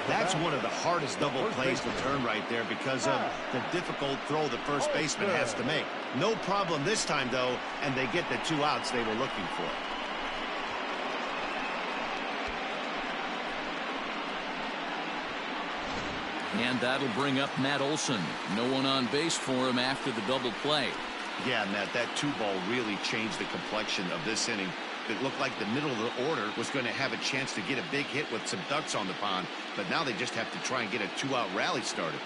That's one of the hardest double plays to turn right there because of the difficult throw the first baseman has to make. No problem this time, though, and they get the 2 outs they were looking for. And that'll bring up Matt Olson. No one on base for him after the double play. Yeah, Matt, that 2-ball really changed the complexion of this inning. It looked like the middle of the order was going to have a chance to get a big hit with some ducks on the pond, but now they just have to try and get a 2-out rally started.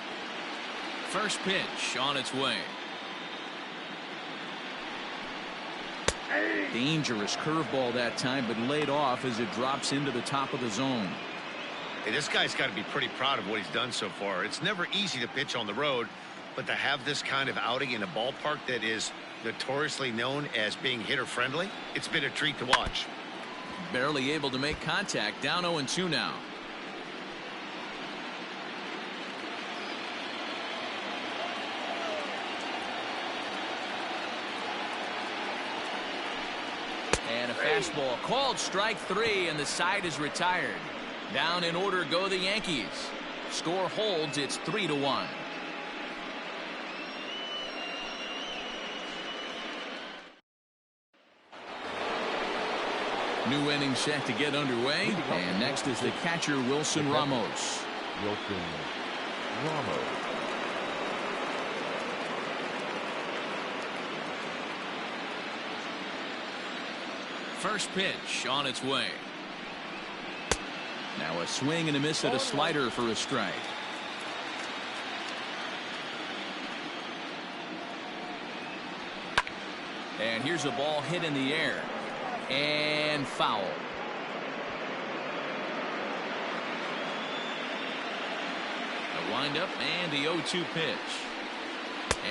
First pitch on its way. Dangerous curveball that time, but laid off as it drops into the top of the zone. Hey, this guy's got to be pretty proud of what he's done so far. It's never easy to pitch on the road, but to have this kind of outing in a ballpark that is notoriously known as being hitter-friendly, it's been a treat to watch. Barely able to make contact. Down 0-2 now. fastball called strike 3, and the side is retired. Down in order go the Yankees. Score holds. It's 3-1. New inning set to get underway, and next is the catcher Wilson Ramos. Wilson Ramos. First pitch on its way. Now a swing and a miss at a slider for a strike. And here's a ball hit in the air. And foul. A windup and the 0-2 pitch.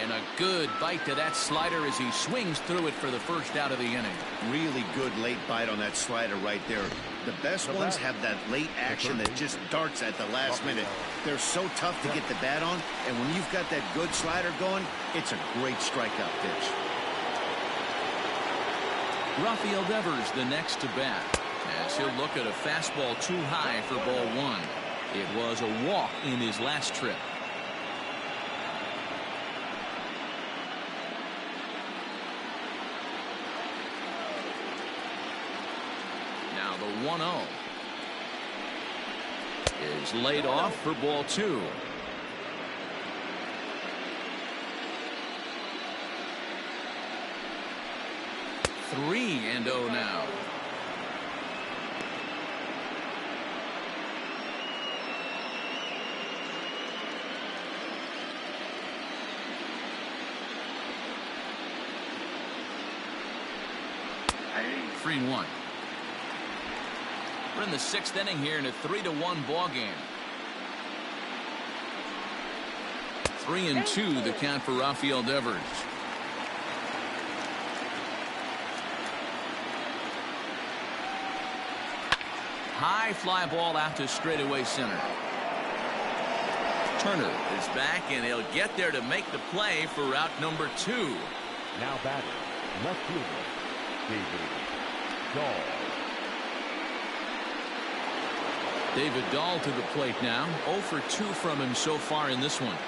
And a good bite to that slider as he swings through it for the first out of the inning. Really good late bite on that slider right there. The best ones have that late action that just darts at the last minute. They're so tough to get the bat on, and when you've got that good slider going, it's a great strikeout pitch. Rafael Devers the next to bat, as he'll look at a fastball too high for ball 1. It was a walk in his last trip. Now the 1-0 is laid off for ball 2. Three and 0 now. Three and 1. We're in the 6th inning here in a 3-1 ball game. 3-2 the count for Rafael Devers. High fly ball out to straightaway center. Turner is back, and he'll get there to make the play for out number 2. Now batting, left fielder, David Dahl. David Dahl to the plate now. 0 for 2 from him so far in this one.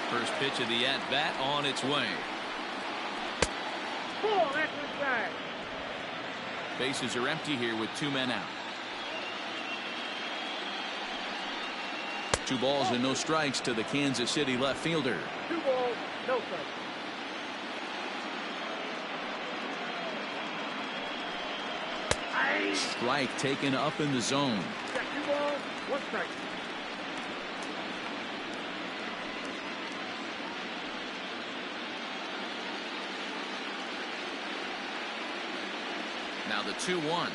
First pitch of the at-bat on its way. Ball, that's inside. Bases are empty here with 2 men out. 2 balls and no strikes to the Kansas City left fielder. 2 balls, no strikes. Strike taken up in the zone. Got 2 balls, 1 strike. Now the 2-1.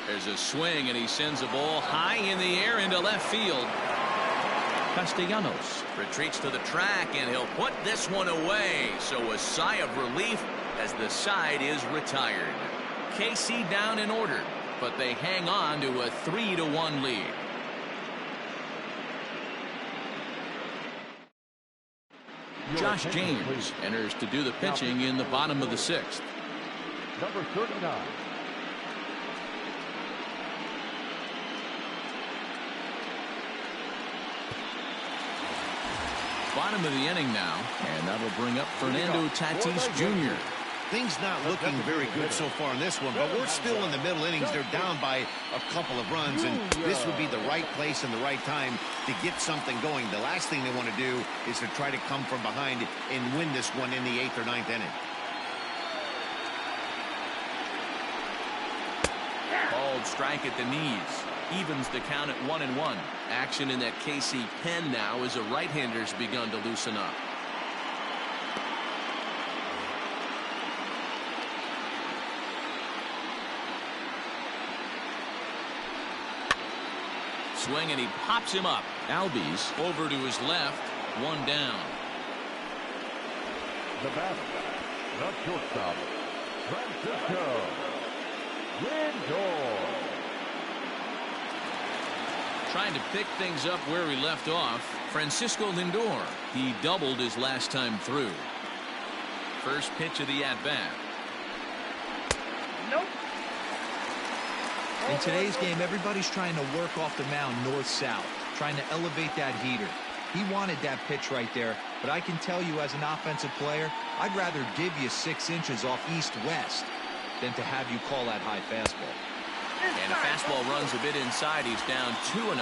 There's a swing, and he sends a ball high in the air into left field. Castellanos retreats to the track, and he'll put this one away. So a sigh of relief as the side is retired. KC down in order, but they hang on to a 3-1 lead. Josh James enters to do the pitching in the bottom of the 6th. Number 39. Bottom of the inning now, and that'll bring up Fernando Tatis Jr. Things not looking very good so far in this one, but we're still in the middle innings. They're down by a couple of runs, and this would be the right place and the right time to get something going. The last thing they want to do is to try to come from behind and win this one in the 8th or 9th inning. Called strike at the knees. Evens the count at 1-1. Action in that KC pen now as a right-hander's begun to loosen up. Swing, and he pops him up. Albies over to his left. 1 down. The batter, the shortstop, Francisco Lindor. Trying to pick things up where he left off. Francisco Lindor. He doubled his last time through. First pitch of the at-bat. Nope. In today's game, everybody's trying to work off the mound north-south, trying to elevate that heater. He wanted that pitch right there, but I can tell you as an offensive player, I'd rather give you 6 inches off east-west than to have you call that high fastball. And a fastball runs a bit inside. He's down 2-0.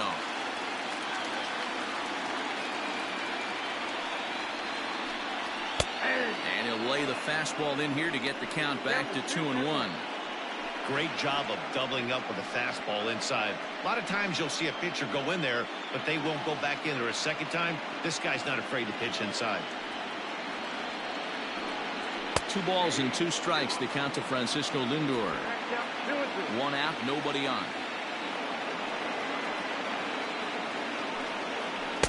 And he'll lay the fastball in here to get the count back to 2-1. Great job of doubling up with a fastball inside. A lot of times you'll see a pitcher go in there, but they won't go back in there a second time. This guy's not afraid to pitch inside. 2 balls and 2 strikes. The count to Francisco Lindor. 1 out, nobody on.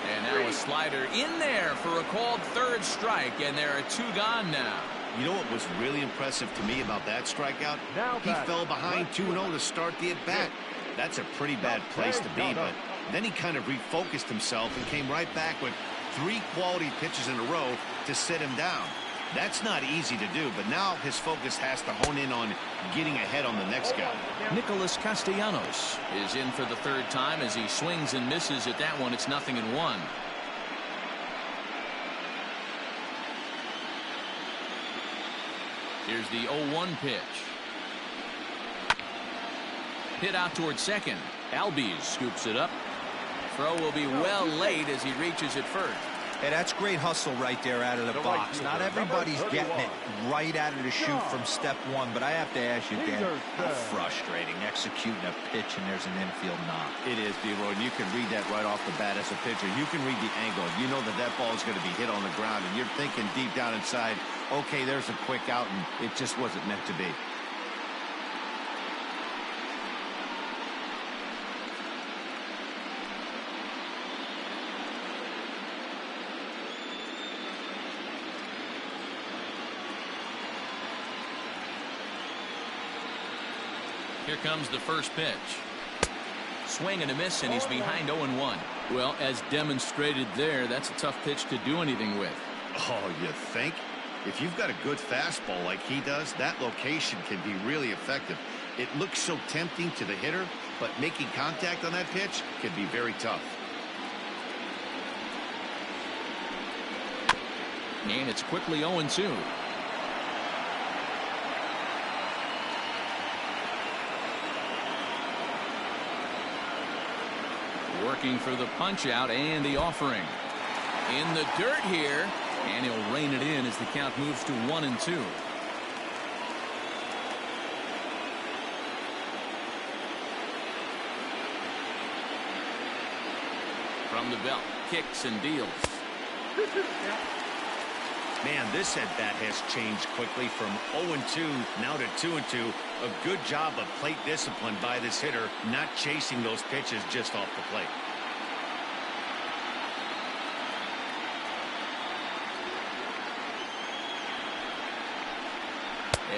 And now a slider in there for a called 3rd strike, and there are 2 gone now. You know what was really impressive to me about that strikeout? He fell behind 2-0 to start the at-bat. That's a pretty bad place to be, but then he kind of refocused himself and came right back with 3 quality pitches in a row to sit him down. That's not easy to do, but now his focus has to hone in on getting ahead on the next guy. Nicholas Castellanos is in for the 3rd time as he swings and misses at that one. It's 0-1. Here's the 0-1 pitch. Hit out towards second. Albies scoops it up. Throw will be well late as he reaches at first. Hey, that's great hustle right there out of the box. Not everybody's getting it right out of the chute from step 1, but I have to ask you, Dan, how frustrating executing a pitch and there's an infield knock. It is, D-Roy, and you can read that right off the bat as a pitcher. You can read the angle. You know that that ball is going to be hit on the ground, and you're thinking deep down inside, okay, there's a quick out, and it just wasn't meant to be. Here comes the first pitch. Swing and a miss, and he's behind 0-1. Well, as demonstrated there, that's a tough pitch to do anything with. Oh, you think? If you've got a good fastball like he does, that location can be really effective. It looks so tempting to the hitter, but making contact on that pitch can be very tough. And it's quickly 0-2. Working for the punch out and the offering. In the dirt here, and he'll rein it in as the count moves to 1-2. From the belt, kicks and deals. Man, this at-bat has changed quickly from 0-2 now to 2-2. A good job of plate discipline by this hitter, not chasing those pitches just off the plate.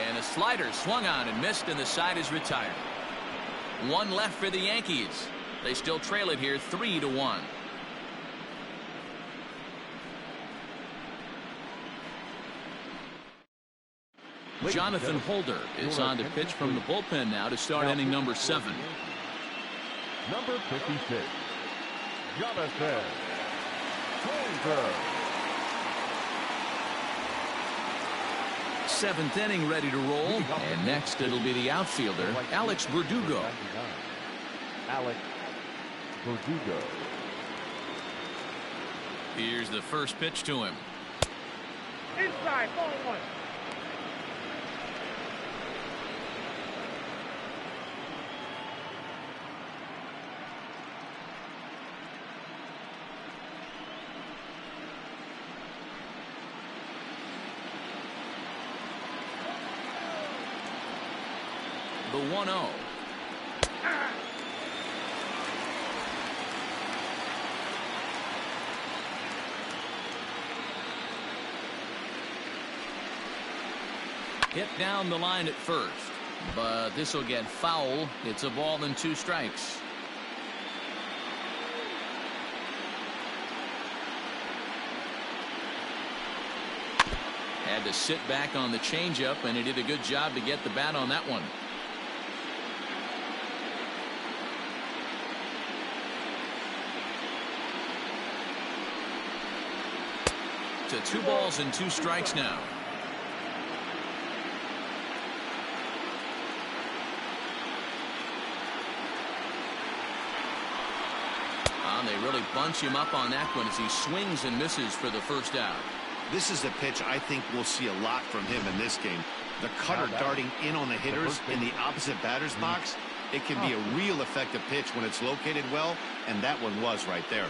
And a slider swung on and missed, and the side is retired. 1 left for the Yankees. They still trail it here 3-1. Jonathan Holder is on to pitch from the bullpen now to start inning number 7. Number 56, Jonathan Holder. 7th inning ready to roll, and next it'll be the outfielder, Alex Verdugo. Alex Verdugo. Here's the first pitch to him. Inside, ball 1. The 1-0. Hit down the line at first, but this will get foul. It's a ball and 2 strikes. Had to sit back on the changeup, and he did a good job to get the bat on that one. To 2 balls and 2 strikes now. They really bunch him up on that one as he swings and misses for the first out. This is a pitch I think we'll see a lot from him in this game. The cutter darting in on the hitters in the opposite batter's box. It can be a real effective pitch when it's located well, and that one was right there.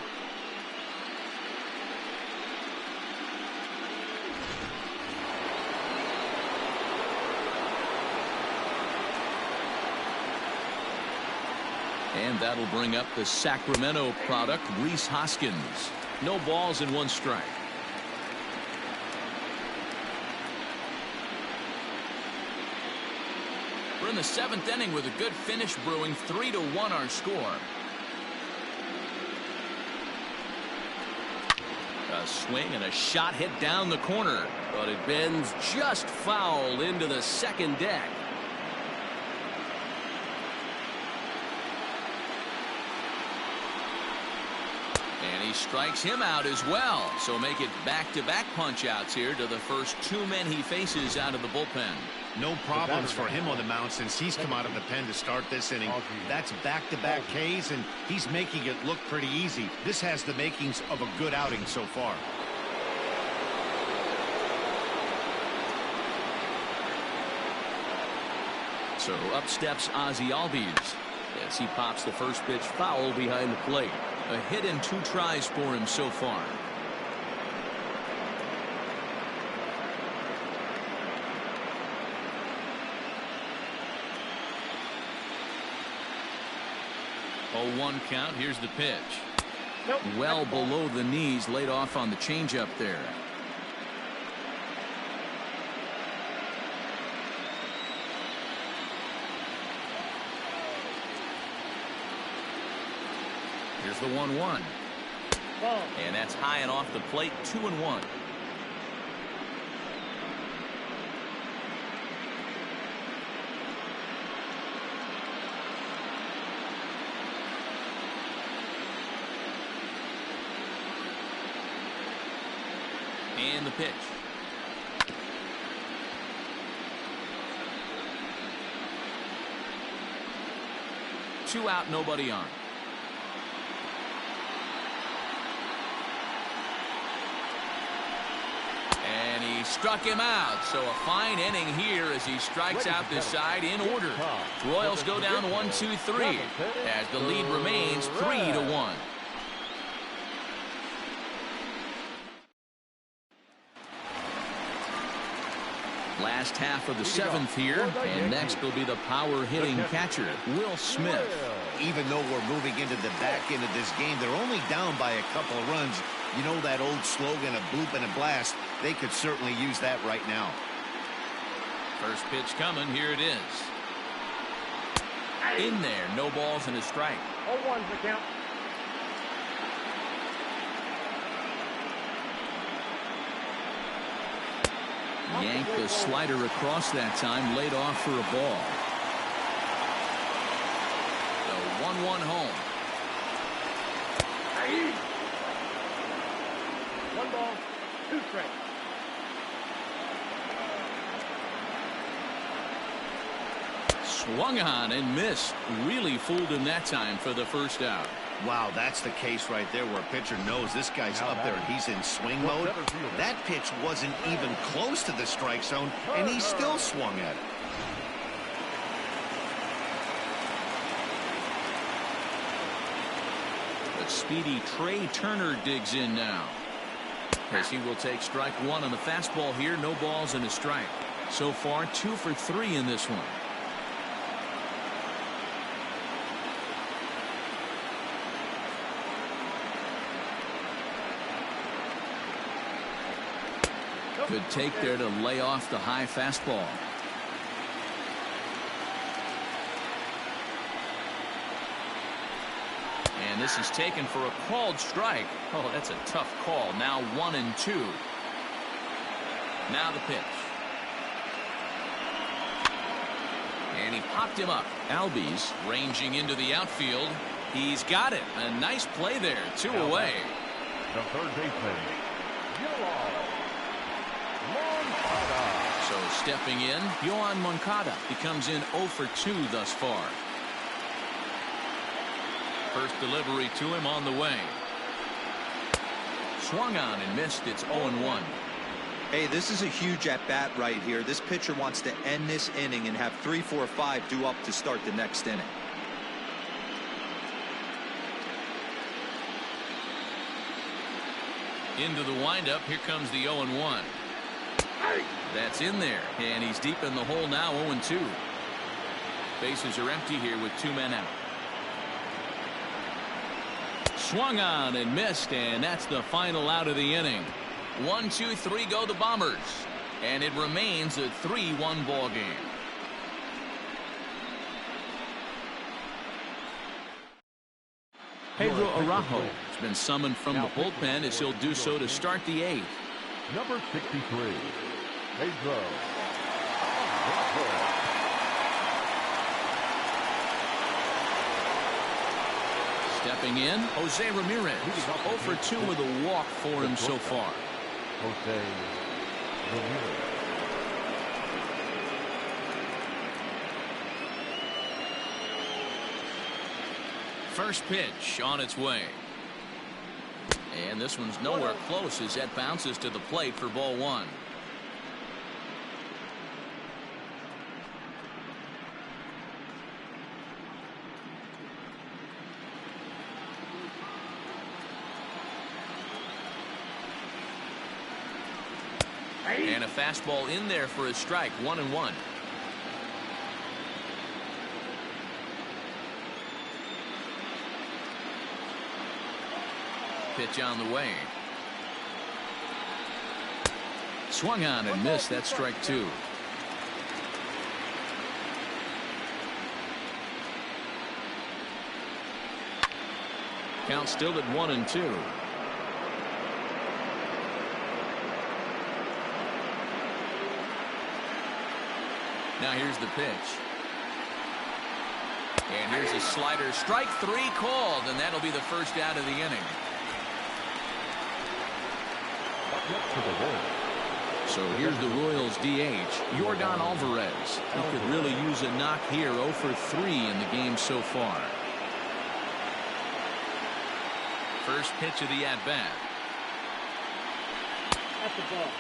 And that'll bring up the Sacramento product, Rhys Hoskins. No balls and 1 strike. We're in the 7th inning with a good finish brewing. 3-1 our score. A swing and a shot hit down the corner, but it bends just foul into the second deck. And he strikes him out as well. So make it back-to-back punch-outs here to the first 2 men he faces out of the bullpen. No problems for him on the mound since he's come out of the pen to start this inning. That's back-to-back Ks, and he's making it look pretty easy. This has the makings of a good outing so far. So up steps Ozzie Albies as he pops the first pitch foul behind the plate. A hit and 2 tries for him so far. Oh, 1 count. Here's the pitch. Well below the knees, laid off on the changeup there. Here's the 1-1. And that's high and off the plate. 2-1. And the pitch. Two out, nobody on. And he struck him out. So a fine inning here as he strikes out this side in order. Royals go down 1-2-3 as the lead remains 3-1. Last half of the 7th here, and next will be the power hitting catcher, Will Smith. Even though we're moving into the back end of this game, they're only down by a couple of runs. You know that old slogan, a bloop and a blast? They could certainly use that right now. First pitch coming, here it is. In there, no balls and a strike. 0-1's the count. Yanked the slider across that time, laid off for a ball. The 1-1 home. 1 ball, 2 strikes. Swung on and missed. Really fooled him that time for the first out. Wow, that's the case right there where a pitcher knows this guy's up there and he's in swing mode. That pitch wasn't even close to the strike zone, and he still swung at it. But speedy Trey Turner digs in now, as he will take strike 1 on the fastball here. No balls and a strike. So far 2 for 3 in this one. Good take there to lay off the high fastball. And this is taken for a called strike. Oh, that's a tough call. Now 1-2. Now the pitch. And he popped him up. Albies ranging into the outfield. He's got it. A nice play there. 2 away. The third baseman, So stepping in, Yohan Moncada. He comes in 0 for 2 thus far. First delivery to him on the way. Swung on and missed. It's 0-1. Hey, this is a huge at-bat right here. This pitcher wants to end this inning and have 3, 4, 5 due up to start the next inning. Into the windup. Here comes the 0-1. That's in there, and he's deep in the hole now. 0-2. Bases are empty here with 2 men out. Swung on and missed, and that's the final out of the inning. 1, 2, 3 go the Bombers, and it remains a 3-1 ball game. Pedro Araujo has been summoned from the bullpen as he'll do so to start the 8th. number 63, Pedro Araujo. Stepping in, Jose Ramirez. 0 for 2 with a walk for him so far. Jose Ramirez. First pitch on its way. And this one's nowhere close as that bounces to the plate for ball 1. And a fastball in there for a strike. 1-1. Pitch on the way. Swung on and missed. That's strike 2. Count still at 1-2. Now here's the pitch. And here's a slider. Strike 3 called, and that'll be the first out of the inning. So here's the Royals DH, Yordan Alvarez. He could really use a knock here. 0 for 3 in the game so far. First pitch of the at-bat. That's the ball.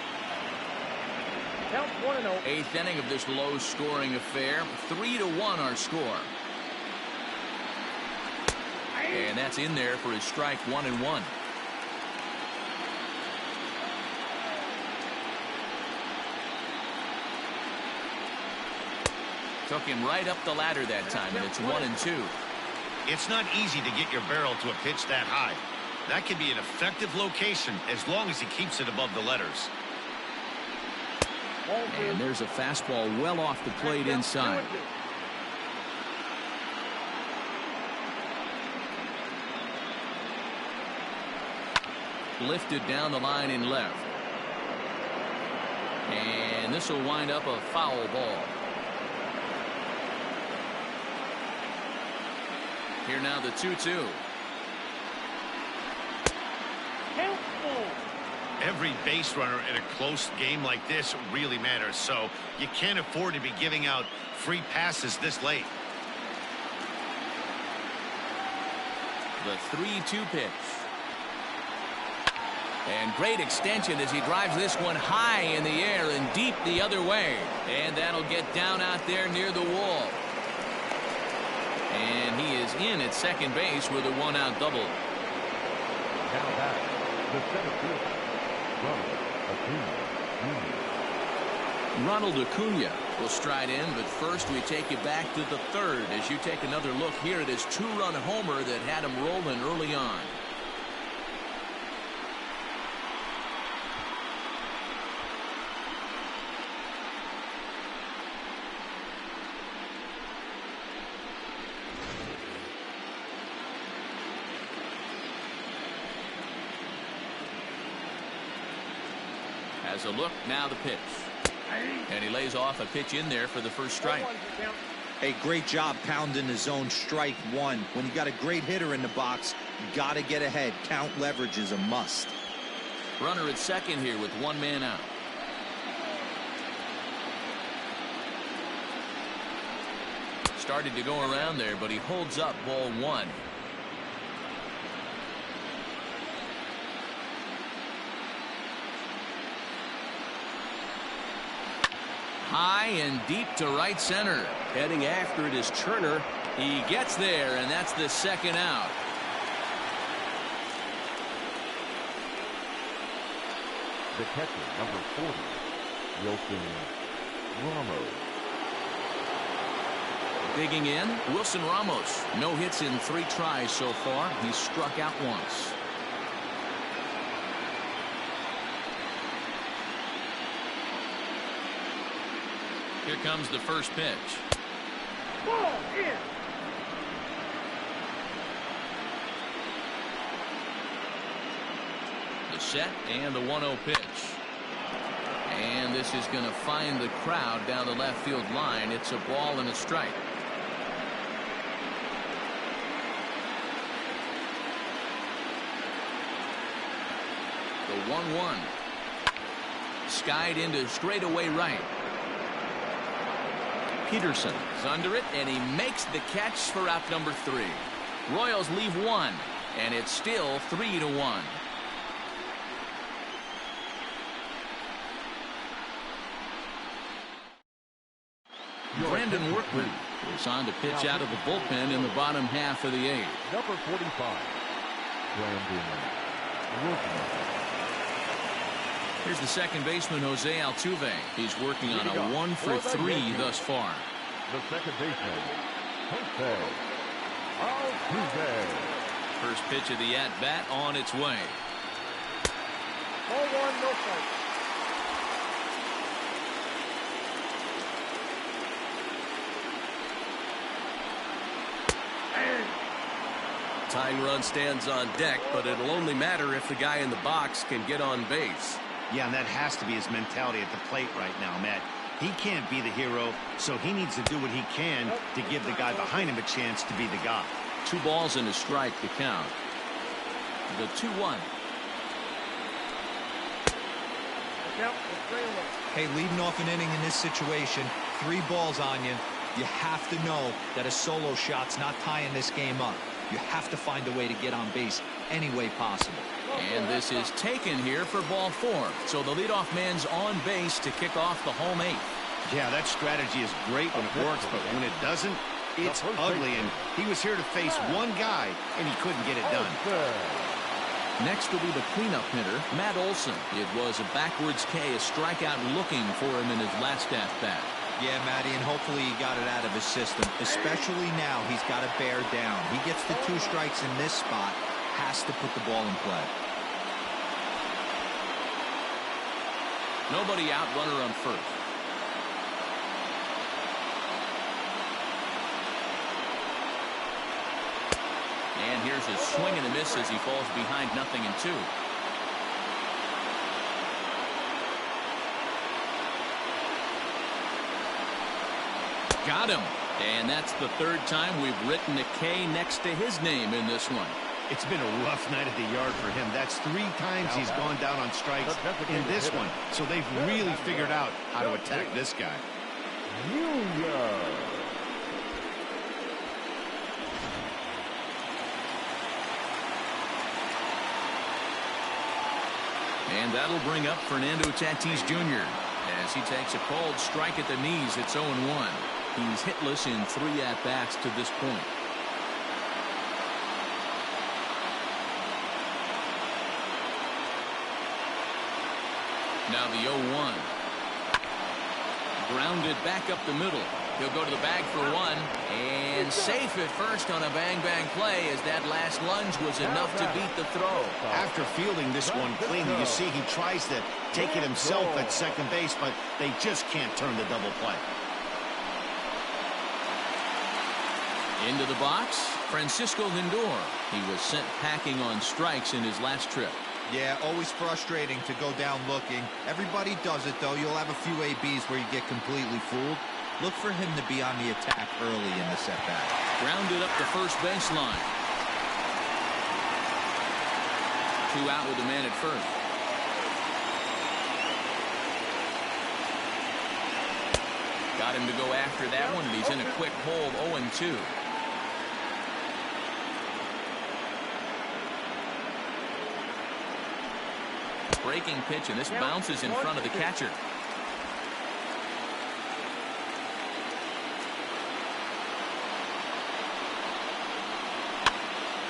Count 1-0. 8th inning of this low-scoring affair. 3-1 our score. And that's in there for his strike. 1-1. Took him right up the ladder that time, and it's 1-2. It's not easy to get your barrel to a pitch that high. That can be an effective location as long as he keeps it above the letters. And there's a fastball well off the plate inside. Lifted down the line in left. And this will wind up a foul ball. Here now the 2-2. Every base runner in a close game like this really matters, so you can't afford to be giving out free passes this late. The 3-2 pitch. And great extension as he drives this one high in the air and deep the other way. And that'll get down out there near the wall. And he is in at second base with a 1-out double. Now back, the center fielder, Ronald Acuna will stride in, but first we take you back to the 3rd as you take another look here at his 2-run homer that had him rolling early on. Has a look, now the pitch. And he lays off a pitch in there for the first strike. Hey, great job pounding the zone strike one. When you got a great hitter in the box, you got to get ahead. Count leverage is a must. Runner at second here with one man out. Started to go around there, but he holds up ball one. High and deep to right center. Heading after it is Turner. He gets there, and that's the second out. The catcher, number 40, Wilson Ramos. Digging in, Wilson Ramos. No hits in 3 tries so far. He's struck out once. Here comes the first pitch. Ball in. The set and the 1-0 pitch. And this is going to find the crowd down the left field line. It's a ball and a strike. The 1-1. Skied into straightaway right. Peterson is under it, and he makes the catch for out number 3. Royals leave 1, and it's still 3-1. Brandon Workman is on to pitch out of the bullpen in the bottom half of the 8th. Number 45, Brandon Workman. Here's the second baseman, Jose Altuve. He's working on a 1 for 3 thus far. The second baseman, Jose Altuve. First pitch of the at-bat on its way. Ball 1, no strike. Tying run stands on deck, but it'll only matter if the guy in the box can get on base. Yeah, and that has to be his mentality at the plate right now, Matt. He can't be the hero, so he needs to do what he can to give the guy behind him a chance to be the guy. 2 balls and a strike to count. The 2-1. Hey, leading off an inning in this situation, 3 balls on you. You have to know that a solo shot's not tying this game up. You have to find a way to get on base any way possible. And this is taken here for ball 4. So the leadoff man's on base to kick off the home 8th. Yeah, that strategy is great when it works, but when it doesn't, it's ugly. And he was here to face one guy, and he couldn't get it done. Next will be the cleanup hitter, Matt Olson. It was a backwards K, a strikeout looking for him in his last at-bat. Yeah, Matty, and hopefully he got it out of his system. Especially now, he's got to bear down. He gets the 2 strikes in this spot, has to put the ball in play. Nobody out, runner on first. And here's a swing and a miss as he falls behind 0-2. Got him. And that's the 3rd time we've written a K next to his name in this one. It's been a rough night at the yard for him. That's 3 times he's gone down on strikes in this one. So they've really figured out how to attack this guy. And that'll bring up Fernando Tatis Jr. as he takes a cold strike at the knees. It's 0-1. He's hitless in 3 at-bats to this point. Now the 0-1. Grounded back up the middle. He'll go to the bag for 1. And safe at first on a bang-bang play as that last lunge was enough to beat the throw. After fielding this one cleanly, you see he tries to take it himself at second base, but they just can't turn the double play. Into the box, Francisco Lindor. He was sent packing on strikes in his last trip. Yeah, always frustrating to go down looking. Everybody does it, though. You'll have a few ABs where you get completely fooled. Look for him to be on the attack early in the setback. Grounded up the first baseline. 2 out with a man at first. Got him to go after that one, and he's in a quick hold, 0-2. Breaking pitch, and this bounces in front of the catcher.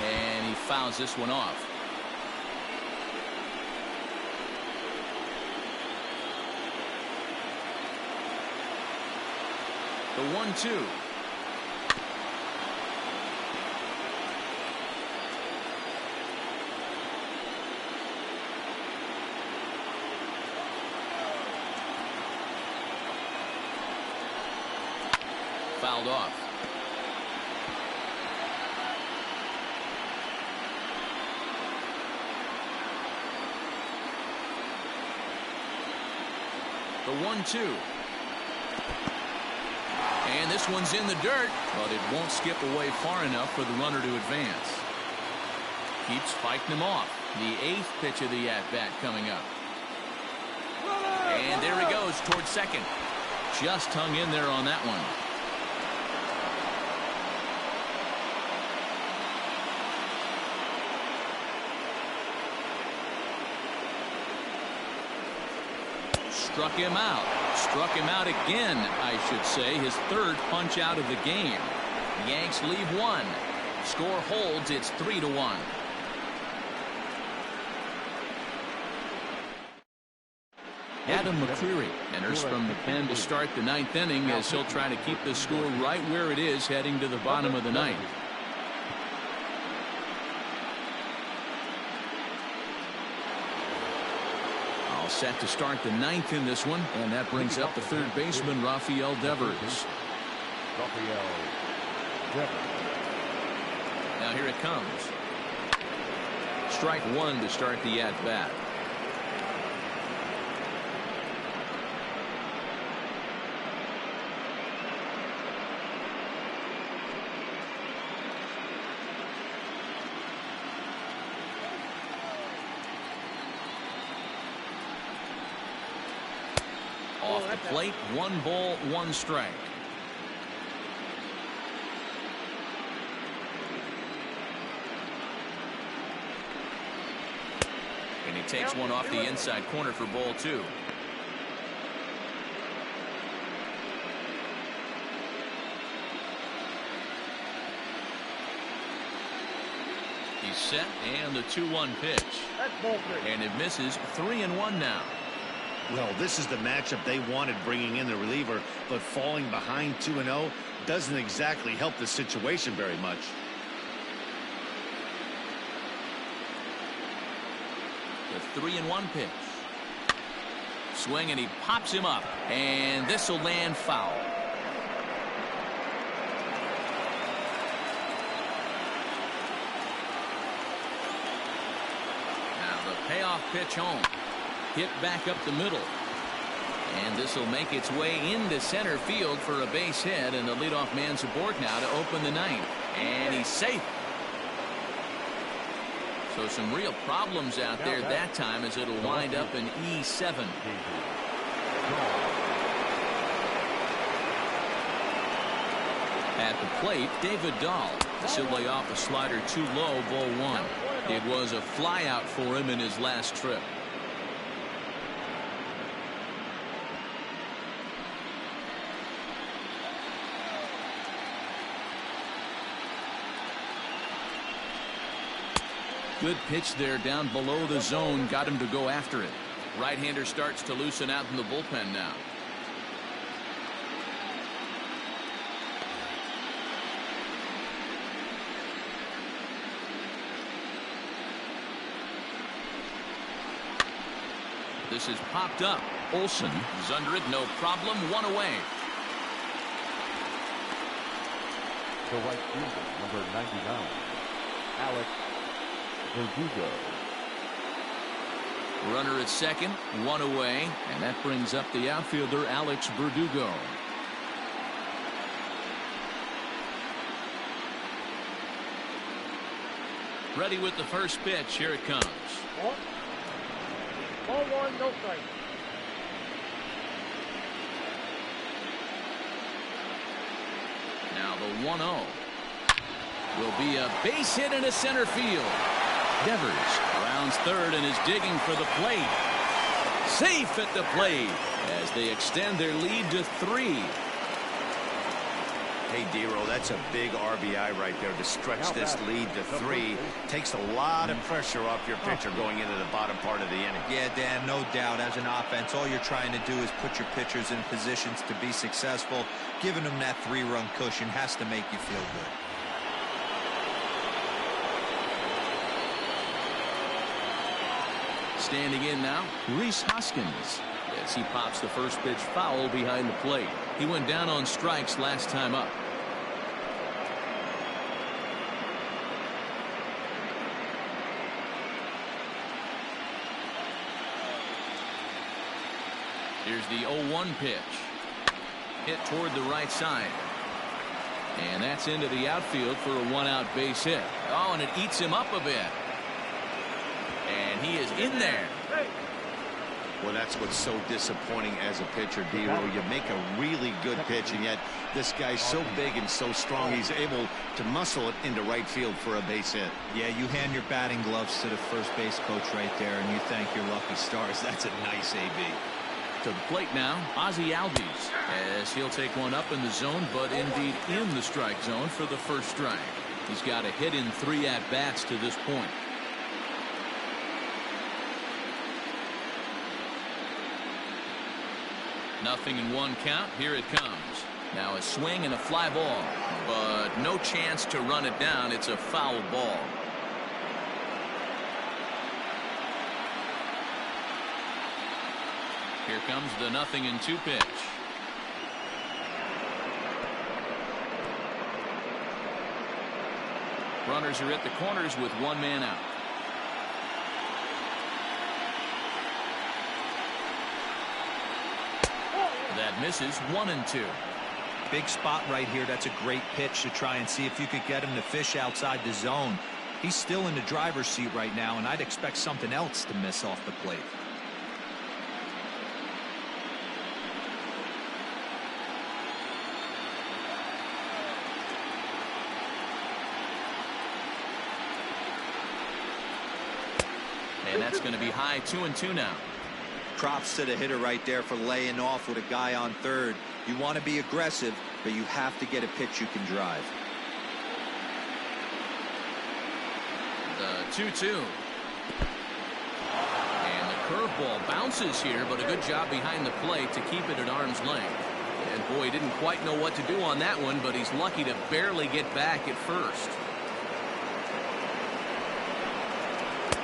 And he fouls this one off. The 1-2. Fouled off. The 1-2. And this one's in the dirt, but it won't skip away far enough for the runner to advance. Keeps fighting him off. The 8th pitch of the at-bat coming up. And there he goes towards second. Just hung in there on that one. Struck him out. Struck him out again, I should say. His 3rd punch out of the game. Yanks leave 1. Score holds. It's 3-1. Adam McCreary enters from the pen to start the 9th inning as he'll try to keep the score right where it is heading to the bottom of the 9th. All set to start the 9th in this one, and that brings up the 3rd baseman, Rafael Devers. Now here it comes. Strike 1 to start the at-bat. Off the plate, 1 ball, 1 strike. And he takes one off the inside corner for ball 2. He's set, and the 2-1 pitch. And it misses. 3-1 now. Well, this is the matchup they wanted, bringing in the reliever, but falling behind 2-0 doesn't exactly help the situation very much. The 3-1 pitch. Swing, and he pops him up, and this will land foul. Now the payoff pitch home. Hit back up the middle. And this will make its way into center field for a base hit, and the leadoff man's aboard now to open the 9th. And he's safe. So some real problems out there that time, as it'll wind up in E7. At the plate, David Dahl. This will lay off a slider too low, ball 1. It was a flyout for him in his last trip. Good pitch there down below the zone. Got him to go after it. Right-hander starts to loosen out in the bullpen now. This is popped up. Olsen is under it. No problem. 1 away. The right fielder, number 99, Alex Verdugo. Runner at second, one away, and that brings up the outfielder Alex Verdugo. Ready with the first pitch. Here it comes. Ball one, no strike. Now the 1-0 will be a base hit into center field. Devers rounds third and is digging for the plate. Safe at the plate as they extend their lead to 3. Hey, D-Roll, that's a big RBI right there to stretch this lead to 3. Takes a lot of pressure off your pitcher going into the bottom part of the inning. Yeah, Dan, no doubt. As an offense, all you're trying to do is put your pitchers in positions to be successful. Giving them that 3-run cushion has to make you feel good. Standing in now, Rhys Hoskins, as he pops the first pitch foul behind the plate. He went down on strikes last time up. Here's the 0-1 pitch. Hit toward the right side. And that's into the outfield for a 1-out base hit. Oh, and it eats him up a bit. And he is in there. Well, that's what's so disappointing as a pitcher, D-Roll. You make a really good pitch, and yet this guy's so big and so strong, he's able to muscle it into right field for a base hit. Yeah, you hand your batting gloves to the first base coach right there, and you thank your lucky stars. That's a nice AB. To the plate now, Ozzie Albies, as he'll take one up in the zone, but indeed in the strike zone for the first strike. He's got a hit in 3 at-bats to this point. Nothing in 1 count. Here it comes. Now a swing and a fly ball, but no chance to run it down. It's a foul ball. Here comes the 0-2 pitch. Runners are at the corners with 1 man out. That misses. 1-2. Big spot right here. That's a great pitch to try and see if you could get him to fish outside the zone. He's still in the driver's seat right now, and I'd expect something else to miss off the plate. And that's going to be high. 2-2 now. Props to the hitter right there for laying off with a guy on third. You want to be aggressive, but you have to get a pitch you can drive. The 2-2. And the curveball bounces here, but a good job behind the plate to keep it at arm's length. And boy, he didn't quite know what to do on that one, but he's lucky to barely get back at first.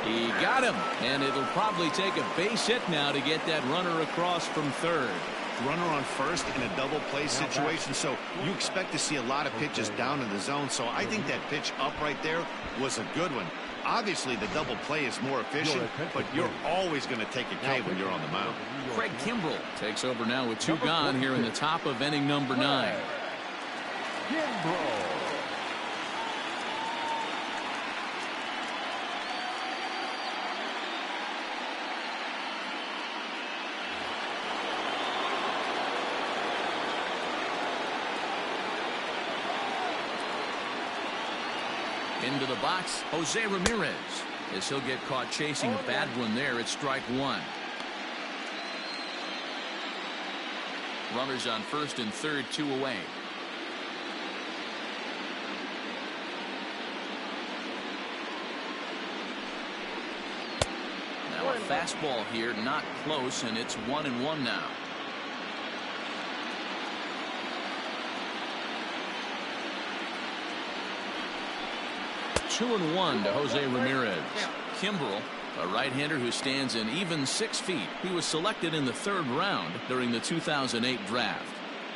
He got him, and it'll probably take a base hit now to get that runner across from third. Runner on first in a double play situation, so you expect to see a lot of pitches down in the zone. So I think that pitch up right there was a good one. Obviously, the double play is more efficient, but you're always going to take a K when you're on the mound. Craig Kimbrell takes over now with 2 gone here in the top of inning number 9. Kimbrell. Into the box, Jose Ramirez, as he'll get caught chasing a bad one there at strike 1. Runners on first and third, 2 away. Now a fastball here, not close, and it's 1-1 now. Two and 1 to Jose Ramirez. Kimbrell, a right-hander who stands an even 6 feet. He was selected in the 3rd round during the 2008 draft.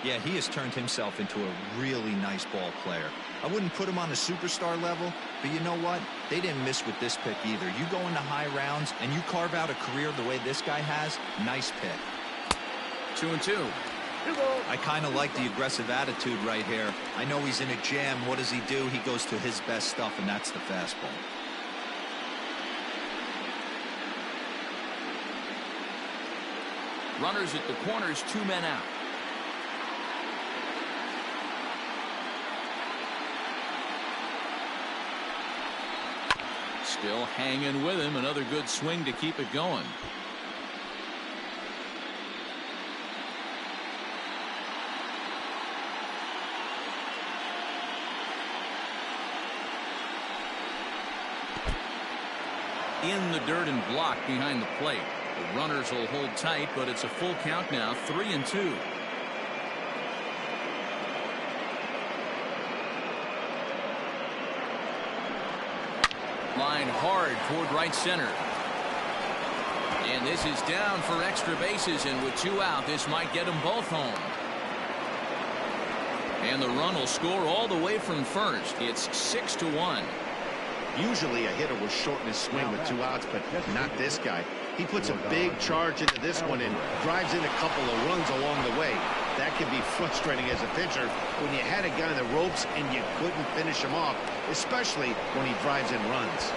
Yeah, he has turned himself into a really nice ball player. I wouldn't put him on a superstar level, but you know what? They didn't miss with this pick either. You go into high rounds and you carve out a career the way this guy has, nice pick. 2-2. I kind of like the aggressive attitude right here. I know he's in a jam. What does he do? He goes to his best stuff, and that's the fastball. Runners at the corners, 2 men out. Still hanging with him. Another good swing to keep it going. In the dirt and blocked behind the plate. The runners will hold tight, but it's a full count now, 3-2. Line hard toward right center. And this is down for extra bases, and with 2 out, this might get them both home. And the run will score all the way from first. It's 6-1. Usually a hitter will shorten his swing with 2 outs, but not this guy. He puts a big charge into this one and drives in a couple of runs along the way. That can be frustrating as a pitcher when you had a guy in the ropes and you couldn't finish him off, especially when he drives in runs.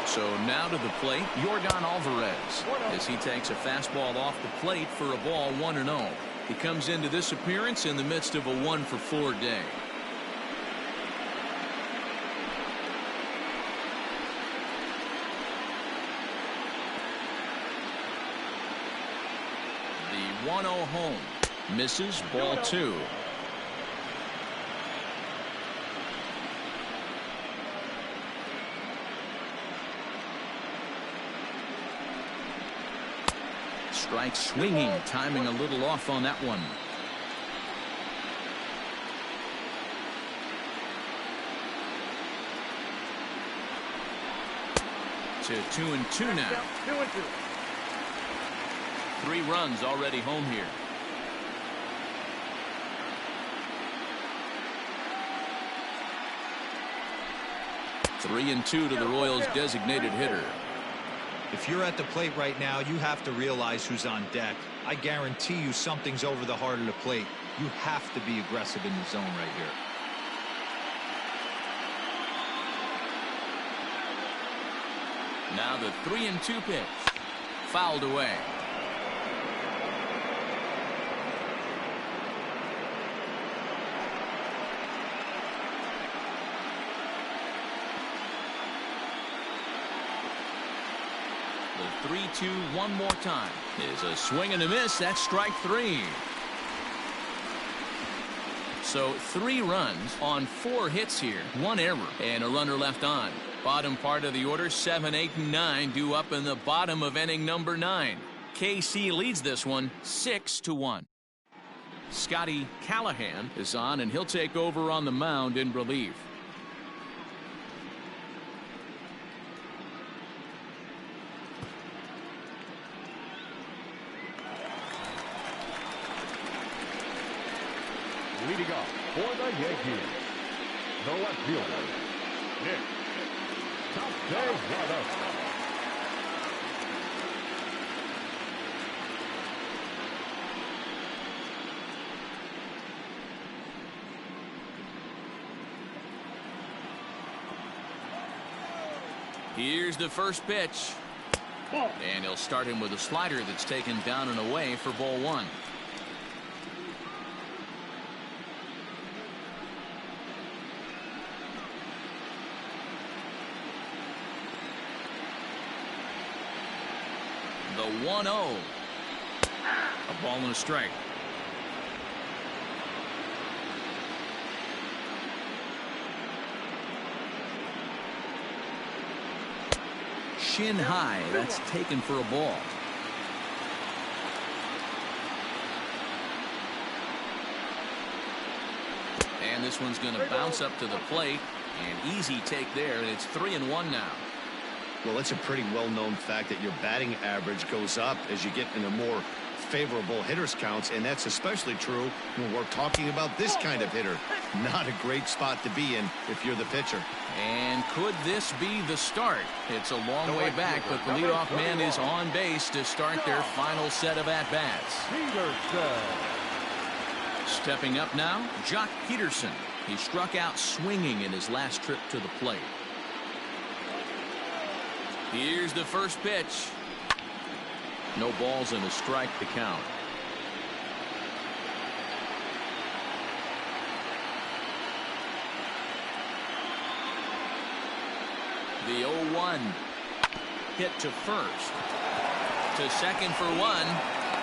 So now to the plate, Yordan Alvarez, as he takes a fastball off the plate for a ball, 1-0. He comes into this appearance in the midst of a 1-for-4 day. The 1-0 home. Misses, ball 2. Strike swinging, timing a little off on that one. To 2-2 now. 2-2. 3 runs already home here. Three and 2 to the Royals' designated hitter. If you're at the plate right now, you have to realize who's on deck. I guarantee you something's over the heart of the plate. You have to be aggressive in the zone right here. Now the 3-2 pitch. Fouled away. The 3-2 one more time is a swing and a miss. That's strike 3. So 3 runs on 4 hits here. 1 error and a runner left on. Bottom part of the order, 7, 8, and 9 due up in the bottom of inning number 9. KC leads this one 6-1. Scotty Callahan is on, and he'll take over on the mound in relief. Leading off for the Yankees, the left fielder, Nick Castellanos. Here's the first pitch. And he'll start him with a slider that's taken down and away for ball 1. The 1-0. A ball and a strike. Shin high. That's taken for a ball. And this one's going to bounce up to the plate. An easy take there, and it's 3-1 now. Well, it's a pretty well-known fact that your batting average goes up as you get into more favorable hitters counts, and that's especially true when we're talking about this kind of hitter. Not a great spot to be in if you're the pitcher. And could this be the start? It's a long way back, but the leadoff man is on base to start their final set of at-bats. Stepping up now, Jock Peterson. He struck out swinging in his last trip to the plate. Here's the first pitch. No balls and a strike to count. The 0-1 hit to first. To second for one.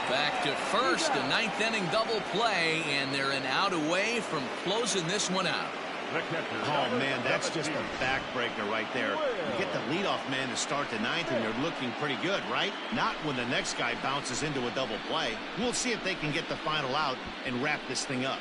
Back to first. A ninth inning double play, and they're an out away from closing this one out. Oh, man, that's just a backbreaker right there. You get the leadoff man to start the ninth, and they're looking pretty good, right? Not when the next guy bounces into a double play. We'll see if they can get the final out and wrap this thing up.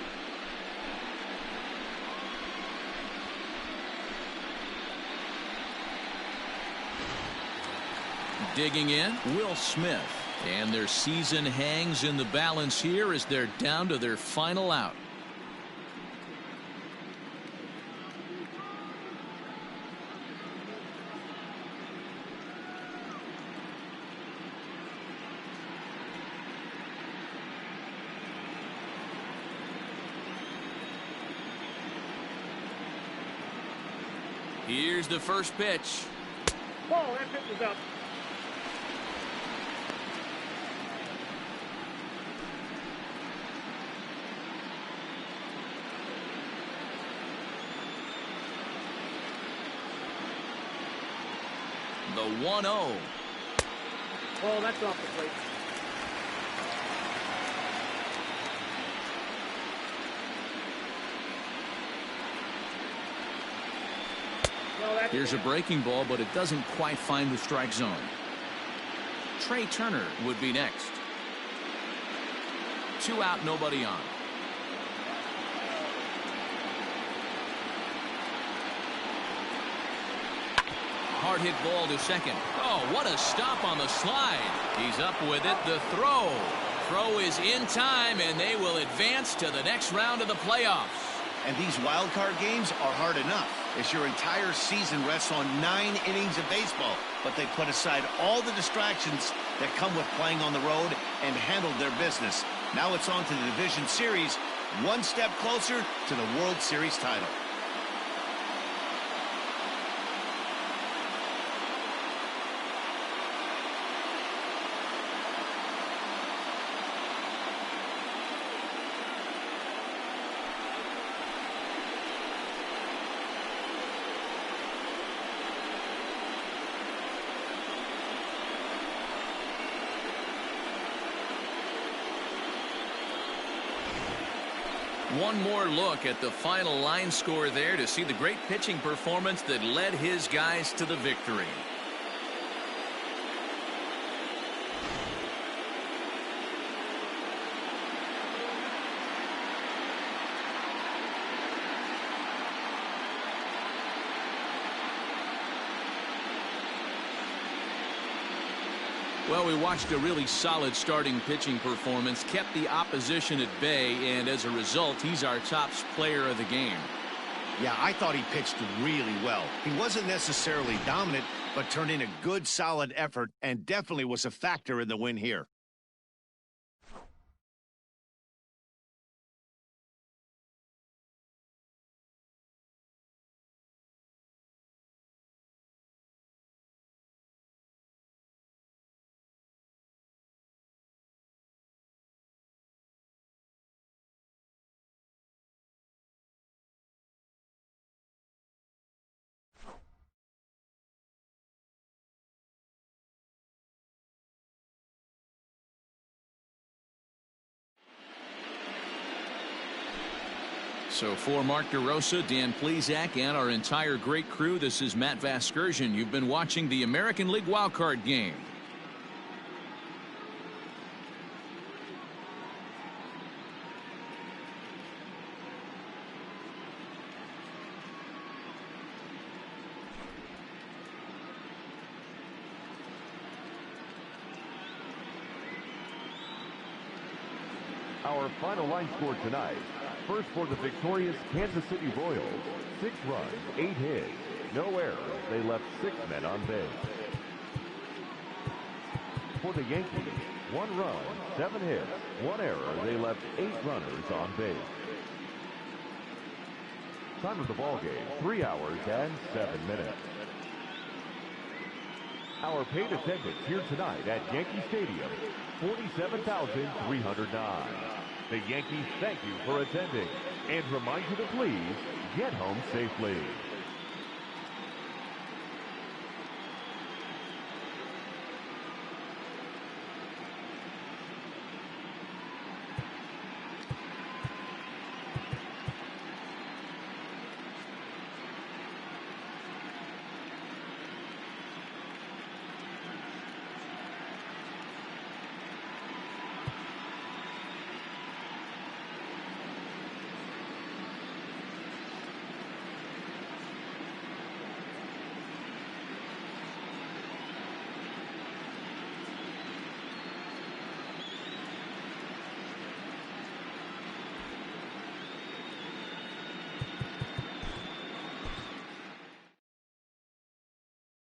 Digging in, Will Smith. And their season hangs in the balance here as they're down to their final out. Here's the first pitch. Ball, that pitch is up. The 1-0. Oh, that's off the plate. No, here's a breaking ball, but it doesn't quite find the strike zone. Trey Turner would be next. 2 out, nobody on. Hard hit ball to second. Oh, what a stop on the slide. He's up with it. The throw. Throw is in time, and they will advance to the next round of the playoffs. And these wild card games are hard enough, as your entire season rests on 9 innings of baseball. But they put aside all the distractions that come with playing on the road and handled their business. Now it's on to the division series, one step closer to the World Series title. One more look at the final line score there to see the great pitching performance that led his guys to the victory. Well, we watched a really solid starting pitching performance, kept the opposition at bay, and as a result, he's our top player of the game. Yeah, I thought he pitched really well. He wasn't necessarily dominant, but turned in a good, solid effort and definitely was a factor in the win here. So for Mark DeRosa, Dan Plesac, and our entire great crew, this is Matt Vasgersian. You've been watching the American League Wildcard game. Our final line score tonight. First for the victorious Kansas City Royals. 6 runs, 8 hits, no errors. They left 6 men on base. For the Yankees, 1 run, 7 hits, 1 error. They left 8 runners on base. Time of the ball game, 3 hours and 7 minutes. Our paid attendance here tonight at Yankee Stadium, 47,309. The Yankees thank you for attending and remind you to please get home safely.